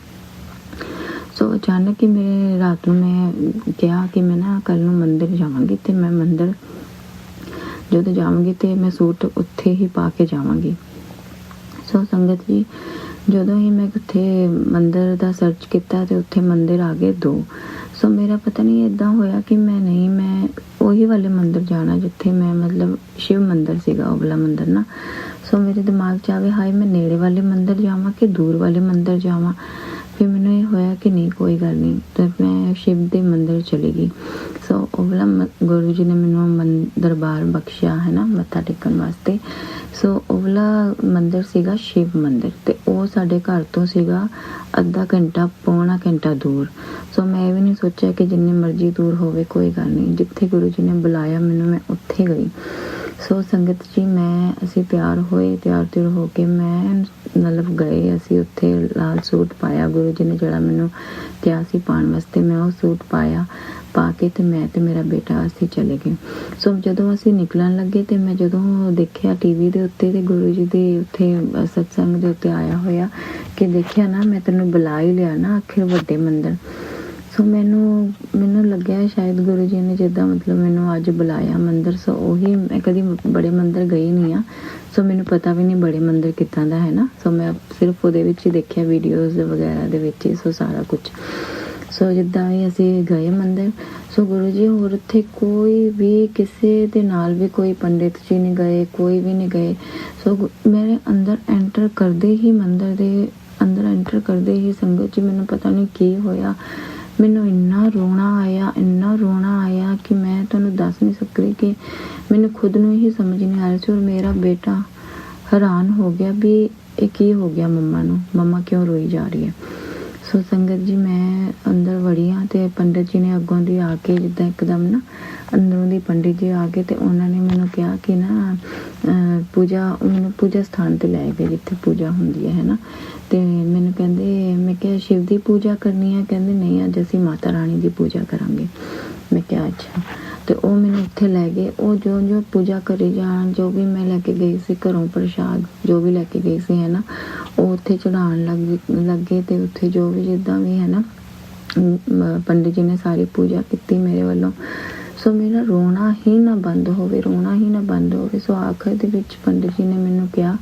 ਸੋ ਅਚਾਨਕ ਹੀ ਮੇਰੇ ਰਾਤ ਨੂੰ ਮੈਂ ਕਿਹਾ ਕਿ ਮੈਂ ਨਾ ਕੱਲ੍ਹ ਨੂੰ ਮੰਦਿਰ ਜਾਵਾਂਗੀ ਅਤੇ ਮੈਂ ਮੰਦਿਰ ਜਦੋਂ ਜਾਵਾਂਗੀ ਅਤੇ ਮੈਂ ਸੂਟ ਉੱਥੇ ਹੀ ਪਾ ਕੇ ਜਾਵਾਂਗੀ। ਸੋ ਸੰਗਤ ਜੀ ਜਦੋਂ ਹੀ ਮੈਂ ਉੱਥੇ ਮੰਦਿਰ ਦਾ ਸਰਚ ਕੀਤਾ ਅਤੇ ਉੱਥੇ ਮੰਦਿਰ ਆ ਗਏ 2। ਸੋ ਮੇਰਾ ਪਤਾ ਨਹੀਂ ਇੱਦਾਂ ਹੋਇਆ ਕਿ ਮੈਂ ਉਹੀ ਵਾਲੇ ਮੰਦਿਰ ਜਾਣਾ ਜਿੱਥੇ ਮੈਂ ਮਤਲਬ ਸ਼ਿਵ ਮੰਦਿਰ ਸੀਗਾ ਉਹ ਵਾਲਾ ਮੰਦਿਰ ਨਾ। ਸੋ ਮੇਰੇ ਦਿਮਾਗ 'ਚ ਆਵੇ ਹਾਏ ਮੈਂ ਨੇੜੇ ਵਾਲੇ ਮੰਦਿਰ ਜਾਵਾਂ ਕਿ ਦੂਰ ਵਾਲੇ ਮੰਦਿਰ ਜਾਵਾਂ। ਫਿਰ ਮੈਨੂੰ ਇਹ ਹੋਇਆ ਕਿ ਨਹੀਂ ਕੋਈ ਗੱਲ ਨਹੀਂ, ਤਾਂ ਮੈਂ ਸ਼ਿਵ ਦੇ ਮੰਦਿਰ ਚਲੀ ਗਈ। ਸੋ ਉਹ ਵਾਲਾ ਗੁਰੂ ਜੀ ਨੇ ਮੈਨੂੰ ਦਰਬਾਰ ਬਖਸ਼ਿਆ ਹੈ ਨਾ ਮੱਥਾ ਟੇਕਣ ਵਾਸਤੇ। ਸੋ ਉਹ ਵਾਲਾ ਮੰਦਿਰ ਸੀਗਾ ਸ਼ਿਵ ਮੰਦਿਰ ਅਤੇ ਉਹ ਸਾਡੇ ਘਰ ਤੋਂ ਸੀਗਾ ਅੱਧਾ ਘੰਟਾ ਪੌਣਾ ਘੰਟਾ ਦੂਰ। ਸੋ ਮੈਂ ਇਹ ਵੀ ਨਹੀਂ ਸੋਚਿਆ ਕਿ ਜਿੰਨੀ ਮਰਜ਼ੀ ਦੂਰ ਹੋਵੇ ਕੋਈ ਗੱਲ ਨਹੀਂ, ਜਿੱਥੇ ਗੁਰੂ ਜੀ ਨੇ ਬੁਲਾਇਆ ਮੈਨੂੰ ਮੈਂ ਉੱਥੇ ਗਈ। ਸੋ ਸੰਗਤ ਜੀ ਅਸੀਂ ਤਿਆਰ ਹੋਏ, ਤਿਆਰ ਹੋ ਕੇ ਮੈਂ ਮਤਲਬ ਗਏ ਅਸੀਂ ਉੱਥੇ, ਲਾਲ ਸੂਟ ਪਾਇਆ ਗੁਰੂ ਜੀ ਨੇ ਜਿਹੜਾ ਮੈਨੂੰ ਕਿਹਾ ਸੀ ਪਾਉਣ ਵਾਸਤੇ, ਮੈਂ ਉਹ ਸੂਟ ਪਾਇਆ, ਪਾ ਕੇ ਤੇ ਮੈਂ ਤੇ ਮੇਰਾ ਬੇਟਾ ਅਸੀਂ ਚਲੇ ਗਏ। ਸੋ ਜਦੋਂ ਅਸੀਂ ਨਿਕਲਣ ਲੱਗੇ ਤੇ ਮੈਂ ਜਦੋਂ ਦੇਖਿਆ ਟੀਵੀ ਦੇ ਉੱਤੇ ਤੇ ਗੁਰੂ ਜੀ ਦੇ ਉੱਥੇ ਸਤਸੰਗ ਦੇ ਉੱਤੇ ਆਇਆ ਹੋਇਆ ਕਿ ਦੇਖਿਆ ਨਾ ਮੈਂ ਤੈਨੂੰ ਬੁਲਾ ਹੀ ਲਿਆ ਨਾ ਆਖਿਰ ਵੱਡੇ ਮੰਦਰ। ਸੋ ਮੈਨੂੰ ਲੱਗਿਆ ਸ਼ਾਇਦ ਗੁਰੂ ਜੀ ਨੇ ਜਿੱਦਾਂ ਮਤਲਬ ਮੈਨੂੰ ਅੱਜ ਬੁਲਾਇਆ ਮੰਦਰ। ਸੋ ਉਹੀ, ਮੈਂ ਕਦੀ ਬੜੇ ਮੰਦਰ ਗਈ ਨਹੀਂ ਆ, ਸੋ ਮੈਨੂੰ ਪਤਾ ਵੀ ਨਹੀਂ ਬੜੇ ਮੰਦਰ ਕਿੱਦਾਂ ਦਾ ਹੈ ਨਾ। ਸੋ ਮੈਂ ਸਿਰਫ ਉਹਦੇ ਵਿੱਚ ਹੀ ਦੇਖਿਆ ਵੀਡੀਓਜ਼ ਵਗੈਰਾ ਦੇ ਵਿੱਚ ਹੀ, ਸੋ ਸਾਰਾ ਕੁਛ। ਸੋ ਜਿੱਦਾਂ ਵੀ ਅਸੀਂ ਗਏ ਮੰਦਰ, ਸੋ ਗੁਰੂ ਜੀ ਹੋਰ ਉੱਥੇ ਕੋਈ ਵੀ ਕਿਸੇ ਦੇ ਨਾਲ ਵੀ ਕੋਈ ਪੰਡਿਤ ਜੀ ਨਹੀਂ ਗਏ, ਕੋਈ ਵੀ ਨਹੀਂ ਗਏ। ਸੋ ਮੇਰੇ ਅੰਦਰ ਐਂਟਰ ਕਰਦੇ ਹੀ, ਮੰਦਰ ਦੇ ਅੰਦਰ ਐਂਟਰ ਕਰਦੇ ਹੀ ਸੰਗਤ ਜੀ ਮੈਨੂੰ ਪਤਾ ਨਹੀਂ ਕੀ ਹੋਇਆ, ਮੈਨੂੰ ਇੰਨਾ ਰੋਣਾ ਆਇਆ ਕਿ ਮੈਂ ਤੁਹਾਨੂੰ ਦੱਸ ਨਹੀਂ ਸਕਦੀ ਕਿ ਮੈਨੂੰ ਖੁਦ ਨੂੰ ਹੀ ਸਮਝ ਨਹੀਂ ਆ ਰਿਹਾ ਸੀ। ਔਰ ਮੇਰਾ ਬੇਟਾ ਹੈਰਾਨ ਹੋ ਗਿਆ ਵੀ ਇਹ ਕੀ ਹੋ ਗਿਆ ਮੰਮਾ ਨੂੰ, ਮੰਮਾ ਕਿਉਂ ਰੋਈ ਜਾ ਰਹੀ ਹੈ। ਸੋ ਸੰਗਤ ਜੀ ਮੈਂ ਅੰਦਰ ਵੜੀ ਹਾਂ ਤੇ ਪੰਡਿਤ ਜੀ ਨੇ ਅੱਗੋਂ ਦੀ ਆ ਕੇ ਜਿੱਦਾਂ ਇੱਕਦਮ ਨਾ ਅੰਦਰੋਂ ਦੀ ਪੰਡਿਤ ਜੀ ਆ ਕੇ ਤੇ ਉਹਨਾਂ ਨੇ ਮੈਨੂੰ ਕਿਹਾ ਕਿ ਨਾ ਮੈਨੂੰ ਪੂਜਾ ਸਥਾਨ ਤੇ ਲੈ ਗਏ ਜਿੱਥੇ ਪੂਜਾ ਹੁੰਦੀ ਹੈ ਨਾ। ਤੇ ਮੈਨੂੰ ਕਹਿੰਦੇ, ਮੈਂ ਕਿਹਾ ਸ਼ਿਵ ਦੀ ਪੂਜਾ ਕਰਨੀ ਹੈ? ਕਹਿੰਦੇ ਨਹੀਂ, ਅੱਜ ਅਸੀਂ ਮਾਤਾ ਰਾਣੀ ਦੀ ਪੂਜਾ ਕਰਾਂਗੇ। ਮੈਂ ਕਿਹਾ ਅੱਛਾ। ਤੇ ਉਹ ਮੈਨੂੰ ਉੱਥੇ ਲੈ ਗਏ, ਉਹ ਜੋ ਪੂਜਾ ਕਰੀ ਜਾਣ, ਜੋ ਵੀ ਮੈਂ ਲੈ ਕੇ ਗਈ ਸੀ ਘਰੋਂ ਪ੍ਰਸ਼ਾਦ ਜੋ ਵੀ ਲੈ ਕੇ ਗਈ ਸੀ ਹੈ ਨਾ, ਉਹ ਉੱਥੇ ਚੜਾਉਣ ਲੱਗੇ ਤੇ ਉੱਥੇ ਜੋ ਵੀ ਜਿੱਦਾਂ ਵੀ ਹੈ ਨਾ ਪੰਡਿਤ ਜੀ ਨੇ ਸਾਰੀ ਪੂਜਾ ਕੀਤੀ ਮੇਰੇ ਵੱਲੋਂ। ਸੋ ਮੇਰਾ ਰੋਣਾ ਹੀ ਨਾ ਬੰਦ ਹੋਵੇ। ਸੋ ਆਖਰ ਦੇ ਵਿੱਚ ਪੰਡਿਤ ਜੀ ਨੇ ਮੈਨੂੰ ਕਿਹਾ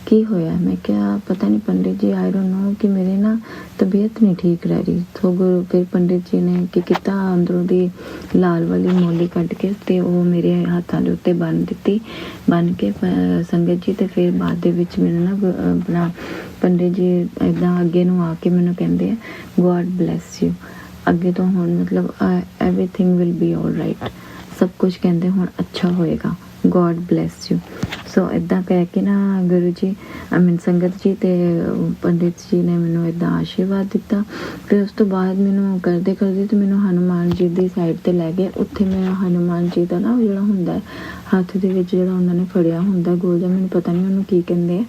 ਕੀ ਹੋਇਆ? ਮੈਂ ਕਿਹਾ ਪਤਾ ਨਹੀਂ ਪੰਡਿਤ ਜੀ, ਆਈ ਡੋਂਟ ਨੋ ਕਿ ਮੇਰੇ ਨਾ ਤਬੀਅਤ ਨਹੀਂ ਠੀਕ ਰਹਿ ਰਹੀ। ਸੋ ਫਿਰ ਪੰਡਿਤ ਜੀ ਨੇ ਕੀ ਕੀਤਾ, ਅੰਦਰੋਂ ਦੀ ਲਾਲ ਵਾਲੀ ਮੋਲੀ ਕੱਢ ਕੇ ਤੇ ਉਹ ਮੇਰੇ ਹੱਥਾਂ ਦੇ ਉੱਤੇ ਬੰਨ ਕੇ ਸੰਗਤ ਜੀ। ਤੇ ਫਿਰ ਬਾਅਦ ਦੇ ਵਿੱਚ ਮੈਨੂੰ ਨਾ ਆਪਣਾ ਪੰਡਿਤ ਜੀ ਇੱਦਾਂ ਅੱਗੇ ਨੂੰ ਆ ਕੇ ਮੈਨੂੰ ਕਹਿੰਦੇ ਆ ਗੋਡ ਬਲੈਸ ਯੂ, ਅੱਗੇ ਤੋਂ ਹੁਣ ਮਤਲਬ everything will be all right, ਸਭ ਕੁਝ ਕਹਿੰਦੇ ਹੁਣ ਅੱਛਾ ਹੋਏਗਾ, ਗੋਡ ਬਲੈਸ ਯੂ। ਸੋ ਇੱਦਾਂ ਕਹਿ ਕੇ ਨਾ ਗੁਰੂ ਜੀ ਸੰਗਤ ਜੀ ਤੇ ਪੰਡਿਤ ਜੀ ਨੇ ਮੈਨੂੰ ਇੱਦਾਂ ਆਸ਼ੀਰਵਾਦ ਦਿੱਤਾ। ਫਿਰ ਉਸ ਤੋਂ ਬਾਅਦ ਮੈਨੂੰ ਕਰਦੇ ਤੇ ਮੈਨੂੰ ਹਨੂੰਮਾਨ ਜੀ ਦੀ ਸਾਈਡ ਤੇ ਲੈ ਗਏ। ਉੱਥੇ ਮੈਂ ਹਨੂੰਮਾਨ ਜੀ ਦਾ ਨਾ ਜਿਹੜਾ ਹੁੰਦਾ ਹੱਥ ਦੇ ਵਿੱਚ ਜਿਹੜਾ ਉਹਨਾਂ ਨੇ ਫੜਿਆ ਹੁੰਦਾ ਗੋਲ ਜਿਹਾ, ਮੈਨੂੰ ਪਤਾ ਨਹੀਂ ਉਹਨੂੰ ਕੀ ਕਹਿੰਦੇ ਆ।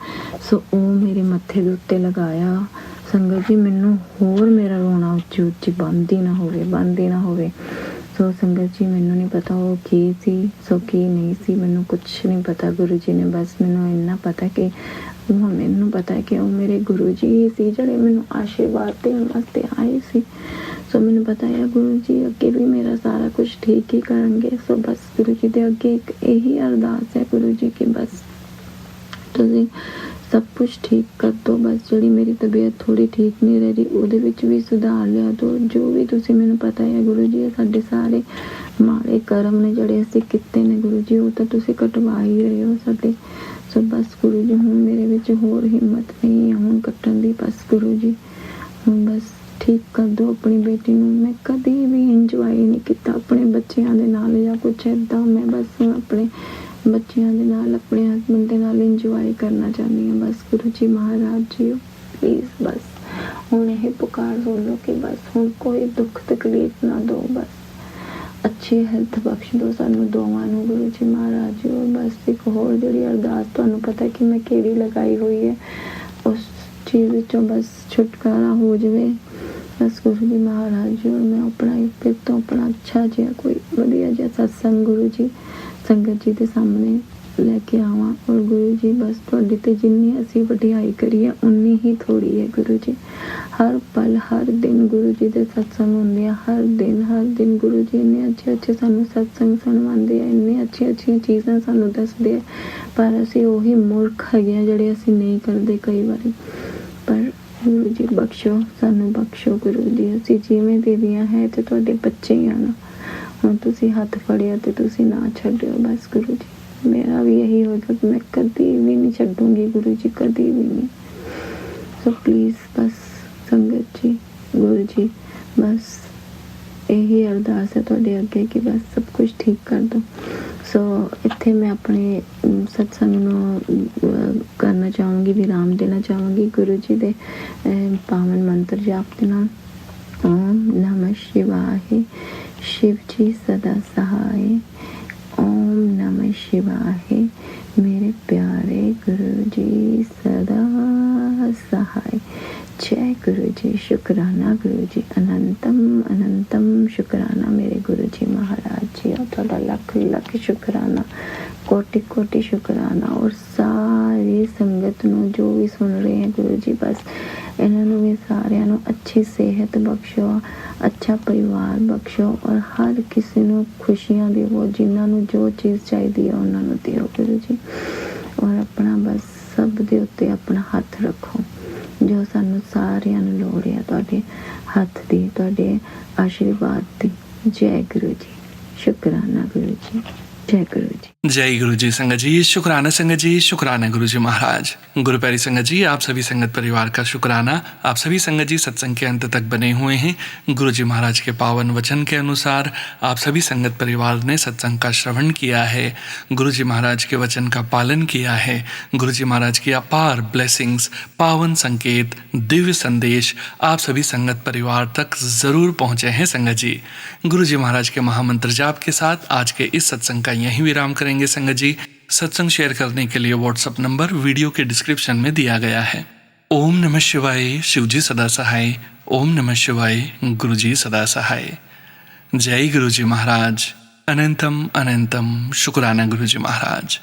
ਸੋ ਉਹ ਮੇਰੇ ਮੱਥੇ ਦੇ ਉੱਤੇ ਲਗਾਇਆ। ਸੰਗਤ ਜੀ ਮੈਨੂੰ ਹੋਰ ਮੇਰਾ ਰੋਣਾ ਉੱਚੀ ਬੰਦ ਹੀ ਨਾ ਹੋਵੇ। ਸੋ ਸੰਗਤ ਜੀ ਮੈਨੂੰ ਨਹੀਂ ਪਤਾ ਉਹ ਕੀ ਸੀ, ਸੋ ਕੀ ਨਹੀਂ ਸੀ, ਮੈਨੂੰ ਕੁਛ ਨਹੀਂ ਪਤਾ। ਗੁਰੂ ਜੀ ਨੇ ਬਸ ਮੈਨੂੰ ਇੰਨਾ ਪਤਾ ਕਿ ਉਹ ਮੇਰੇ ਗੁਰੂ ਜੀ ਸੀ ਜਿਹੜੇ ਮੈਨੂੰ ਆਸ਼ੀਰਵਾਦ ਦੇਣ ਵਾਸਤੇ ਆਏ ਸੀ। ਸੋ ਮੈਨੂੰ ਪਤਾ ਹੈ ਗੁਰੂ ਜੀ ਅੱਗੇ ਵੀ ਮੇਰਾ ਸਾਰਾ ਕੁਝ ਠੀਕ ਹੀ ਕਰਨਗੇ। ਸੋ ਬਸ ਗੁਰੂ ਜੀ ਦੇ ਅੱਗੇ ਇੱਕ ਇਹੀ ਅਰਦਾਸ ਹੈ ਗੁਰੂ ਜੀ ਕਿ ਬਸ ਤੁਸੀਂ ਸਭ ਕੁਝ ਠੀਕ ਕਰ ਦਿਓ। ਬਸ ਜਿਹੜੀ ਮੇਰੀ ਤਬੀਅਤ ਥੋੜੀ ਠੀਕ ਨਹੀਂ ਰਹਿ ਰਹੀ ਉਹਦੇ ਵਿੱਚ ਵੀ ਸੁਧਾਰ ਲਿਆ ਦਿਓ। ਜੋ ਵੀ ਤੁਸੀਂ ਮੈਨੂੰ ਪਤਾ ਹੈ ਗੁਰੂ ਜੀ, ਸਾਡੇ ਸਾਰੇ ਮਾੜੇ ਕਰਮ ਨੇ ਜਿਹੜੇ ਅਸੀਂ ਕੀਤੇ ਨੇ ਗੁਰੂ ਜੀ, ਉਹ ਤਾਂ ਤੁਸੀਂ ਕਟਵਾ ਹੀ ਰਹੇ ਹੋ ਸਾਡੇ। ਸੋ ਬਸ ਗੁਰੂ ਜੀ ਹੁਣ ਮੇਰੇ ਵਿੱਚ ਹੋਰ ਹਿੰਮਤ ਨਹੀਂ ਹੈ ਹੁਣ ਕੱਟਣ ਦੀ। ਬਸ ਗੁਰੂ ਜੀ ਹੁਣ ਬਸ ਠੀਕ ਕਰ ਦਿਓ ਆਪਣੀ ਬੇਟੀ ਨੂੰ। ਮੈਂ ਕਦੀ ਵੀ ਇੰਜੋਏ ਨਹੀਂ ਕੀਤਾ ਆਪਣੇ ਬੱਚਿਆਂ ਦੇ ਨਾਲ ਜਾਂ ਕੁਛ ਇੱਦਾਂ। ਮੈਂ ਬਸ ਹੁਣ ਆਪਣੇ ਬੱਚਿਆਂ ਦੇ ਨਾਲ, ਆਪਣੇ ਹਸਬੈਂਡ ਦੇ ਨਾਲ ਇੰਜੋਏ ਕਰਨਾ ਚਾਹੁੰਦੀ ਹਾਂ। ਬਸ ਗੁਰੂ ਜੀ ਮਹਾਰਾਜ ਜੀ ਪਲੀਜ਼ ਬਸ ਹੁਣ ਇਹ ਪੁਕਾਰ ਸੁਣ ਲਓ ਕਿ ਬਸ ਹੁਣ ਕੋਈ ਦੁੱਖ ਤਕਲੀਫ ਨਾ ਦਿਓ, ਬਸ ਅੱਛੀ ਹੈਲਥ ਬਖਸ਼ ਦਿਓ ਸਾਨੂੰ ਦੋਵਾਂ ਨੂੰ ਗੁਰੂ ਜੀ ਮਹਾਰਾਜ ਜੀ। ਔਰ ਬਸ ਇੱਕ ਹੋਰ ਜਿਹੜੀ ਅਰਦਾਸ ਤੁਹਾਨੂੰ ਪਤਾ ਕਿ ਮੈਂ ਕਿਹੜੀ ਲਗਾਈ ਹੋਈ ਹੈ, ਉਸ ਚੀਜ਼ ਵਿੱਚੋਂ ਬਸ ਛੁਟਕਾਰਾ ਹੋ ਜਾਵੇ ਬਸ ਗੁਰੂ ਜੀ ਮਹਾਰਾਜ ਜੀ। ਔਰ ਮੈਂ ਫਿਰ ਤੋਂ ਆਪਣਾ ਅੱਛਾ ਜਿਹਾ ਕੋਈ ਵਧੀਆ ਜਿਹਾ ਸਤਸੰਗ ਗੁਰੂ ਜੀ ਸੰਗਤ ਜੀ ਦੇ ਸਾਹਮਣੇ ਲੈ ਕੇ ਆਵਾਂ। ਔਰ ਗੁਰੂ ਜੀ ਬਸ ਤੁਹਾਡੀ ਤੇ ਜਿੰਨੀ ਅਸੀਂ ਵਡਿਆਈ ਕਰੀਏ ਉਨੀ ਹੀ ਥੋੜੀ ਹੈ ਗੁਰੂ ਜੀ। ਹਰ ਪਲ ਹਰ ਦਿਨ ਗੁਰੂ ਜੀ ਦੇ ਸਤਸੰਗ ਹੁੰਦੇ ਆ, ਹਰ ਦਿਨ ਗੁਰੂ ਜੀ ਇੰਨੇ ਅੱਛੇ ਸਾਨੂੰ ਸਤਸੰਗ ਸੁਣਵਾਉਂਦੇ ਆ, ਇੰਨੇ ਅੱਛੀਆਂ ਚੀਜ਼ਾਂ ਸਾਨੂੰ ਦੱਸਦੇ ਆ, ਪਰ ਅਸੀਂ ਉਹੀ ਮੂਰਖ ਹੈਗੇ ਆ ਜਿਹੜੇ ਅਸੀਂ ਨਹੀਂ ਕਰਦੇ ਕਈ ਵਾਰੀ। ਪਰ ਗੁਰੂ ਜੀ ਸਾਨੂੰ ਬਖਸ਼ੋ ਗੁਰੂ ਜੀ। ਅਸੀਂ ਜਿਵੇਂ ਦੇਵੀਆਂ ਹੈ ਤੇ ਤੁਹਾਡੇ ਬੱਚੇ ਹੀ ਆ ਨਾ, ਹੁਣ ਤੁਸੀਂ ਹੱਥ ਫੜਿਆ ਤੇ ਤੁਸੀਂ ਨਾ ਛੱਡਿਓ ਬਸ ਗੁਰੂ ਜੀ। ਮੇਰਾ ਵੀ ਇਹੀ ਹੋਏਗਾ ਕਿ ਮੈਂ ਕਦੀ ਵੀ ਨਹੀਂ ਛੱਡੂੰਗੀ ਗੁਰੂ ਜੀ, ਕਦੀ ਵੀ ਨਹੀਂ। ਸੋ ਪਲੀਜ਼ ਬਸ ਸੰਗਤ ਜੀ ਗੁਰੂ ਜੀ ਬਸ ਇਹੀ ਅਰਦਾਸ ਹੈ ਤੁਹਾਡੇ ਅੱਗੇ ਕਿ ਬਸ ਸਭ ਕੁਝ ਠੀਕ ਕਰ ਦਿਓ। ਸੋ ਇੱਥੇ ਮੈਂ ਆਪਣੇ ਸਤਸੰਗ ਨੂੰ ਕਰਨਾ ਚਾਹੂੰਗੀ, ਵਿਰਾਮ ਦੇਣਾ ਚਾਹੂੰਗੀ ਗੁਰੂ ਜੀ ਦੇ ਪਾਵਨ ਮੰਤਰ ਜਾਪ ਦੇ ਨਾਲ। ਓਮ ਨਮः शिवाय शिव जी सदा सहाय। ओम नमः शिवाय मेरे प्यारे गुरु जी सदा शुकराना गुरु जी, अनंतम अनंतम शुकराना मेरे गुरु जी महाराज जी। और थोड़ा लख लख शुकराना, कोटि कोटि शुकराना। और सारी संगत ਨੂੰ जो भी सुन रहे हैं गुरु जी, बस ਇਹਨਾਂ ਨੂੰ ਵੀ ਸਾਰਿਆਂ ਨੂੰ ਅੱਛੀ ਸਿਹਤ ਬਖਸ਼ੋ, ਅੱਛਾ ਪਰਿਵਾਰ ਬਖਸ਼ੋ ਔਰ ਹਰ ਕਿਸੇ ਨੂੰ ਖੁਸ਼ੀਆਂ ਦਿਓ, ਜਿਨ੍ਹਾਂ ਨੂੰ ਜੋ ਚੀਜ਼ ਚਾਹੀਦੀ ਹੈ ਉਹਨਾਂ ਨੂੰ ਦਿਓ ਗੁਰੂ ਜੀ। ਔਰ ਆਪਣਾ ਬਸ ਸਭ ਦੇ ਉੱਤੇ ਆਪਣਾ ਹੱਥ ਰੱਖੋ, ਜੋ ਸਾਨੂੰ ਸਾਰਿਆਂ ਨੂੰ ਲੋੜ ਹੈ ਤੁਹਾਡੇ ਹੱਥ ਦੀ, ਤੁਹਾਡੇ ਆਸ਼ੀਰਵਾਦ ਦੀ। ਜੈ गुरु जी, शुकराना गुरु जी, जय गुरु जी। जय गुरु जी संगत जी, शुक्राना संगत जी, शुक्राना गुरु जी महाराज। गुरु प्यारी संगत जी, आप सभी संगत परिवार का शुक्राना। आप सभी संगत जी सत्संग के अंत तक बने हुए हैं। गुरु जी महाराज के पावन वचन के अनुसार आप सभी संगत परिवार ने सत्संग का श्रवण किया है, गुरु जी महाराज के वचन का पालन किया है। गुरु जी महाराज की अपार ब्लेसिंग्स, पावन संकेत, दिव्य संदेश आप सभी संगत परिवार तक जरूर पहुंचे हैं संगत जी। गुरु जी महाराज के महामंत्र जाप के साथ आज के इस सत्संग का यहीं विराम करेंगे संगत जी। सत्संग शेयर करने के लिए व्हाट्सएप नंबर वीडियो के डिस्क्रिप्शन में दिया गया है। ओम नमः शिवाय, शिवजी सदा सहाय। ओम नमः शिवाय, गुरुजी सदा सहाय। जय गुरुजी महाराज, अनंतम अनंतम शुक्राना गुरुजी महाराज।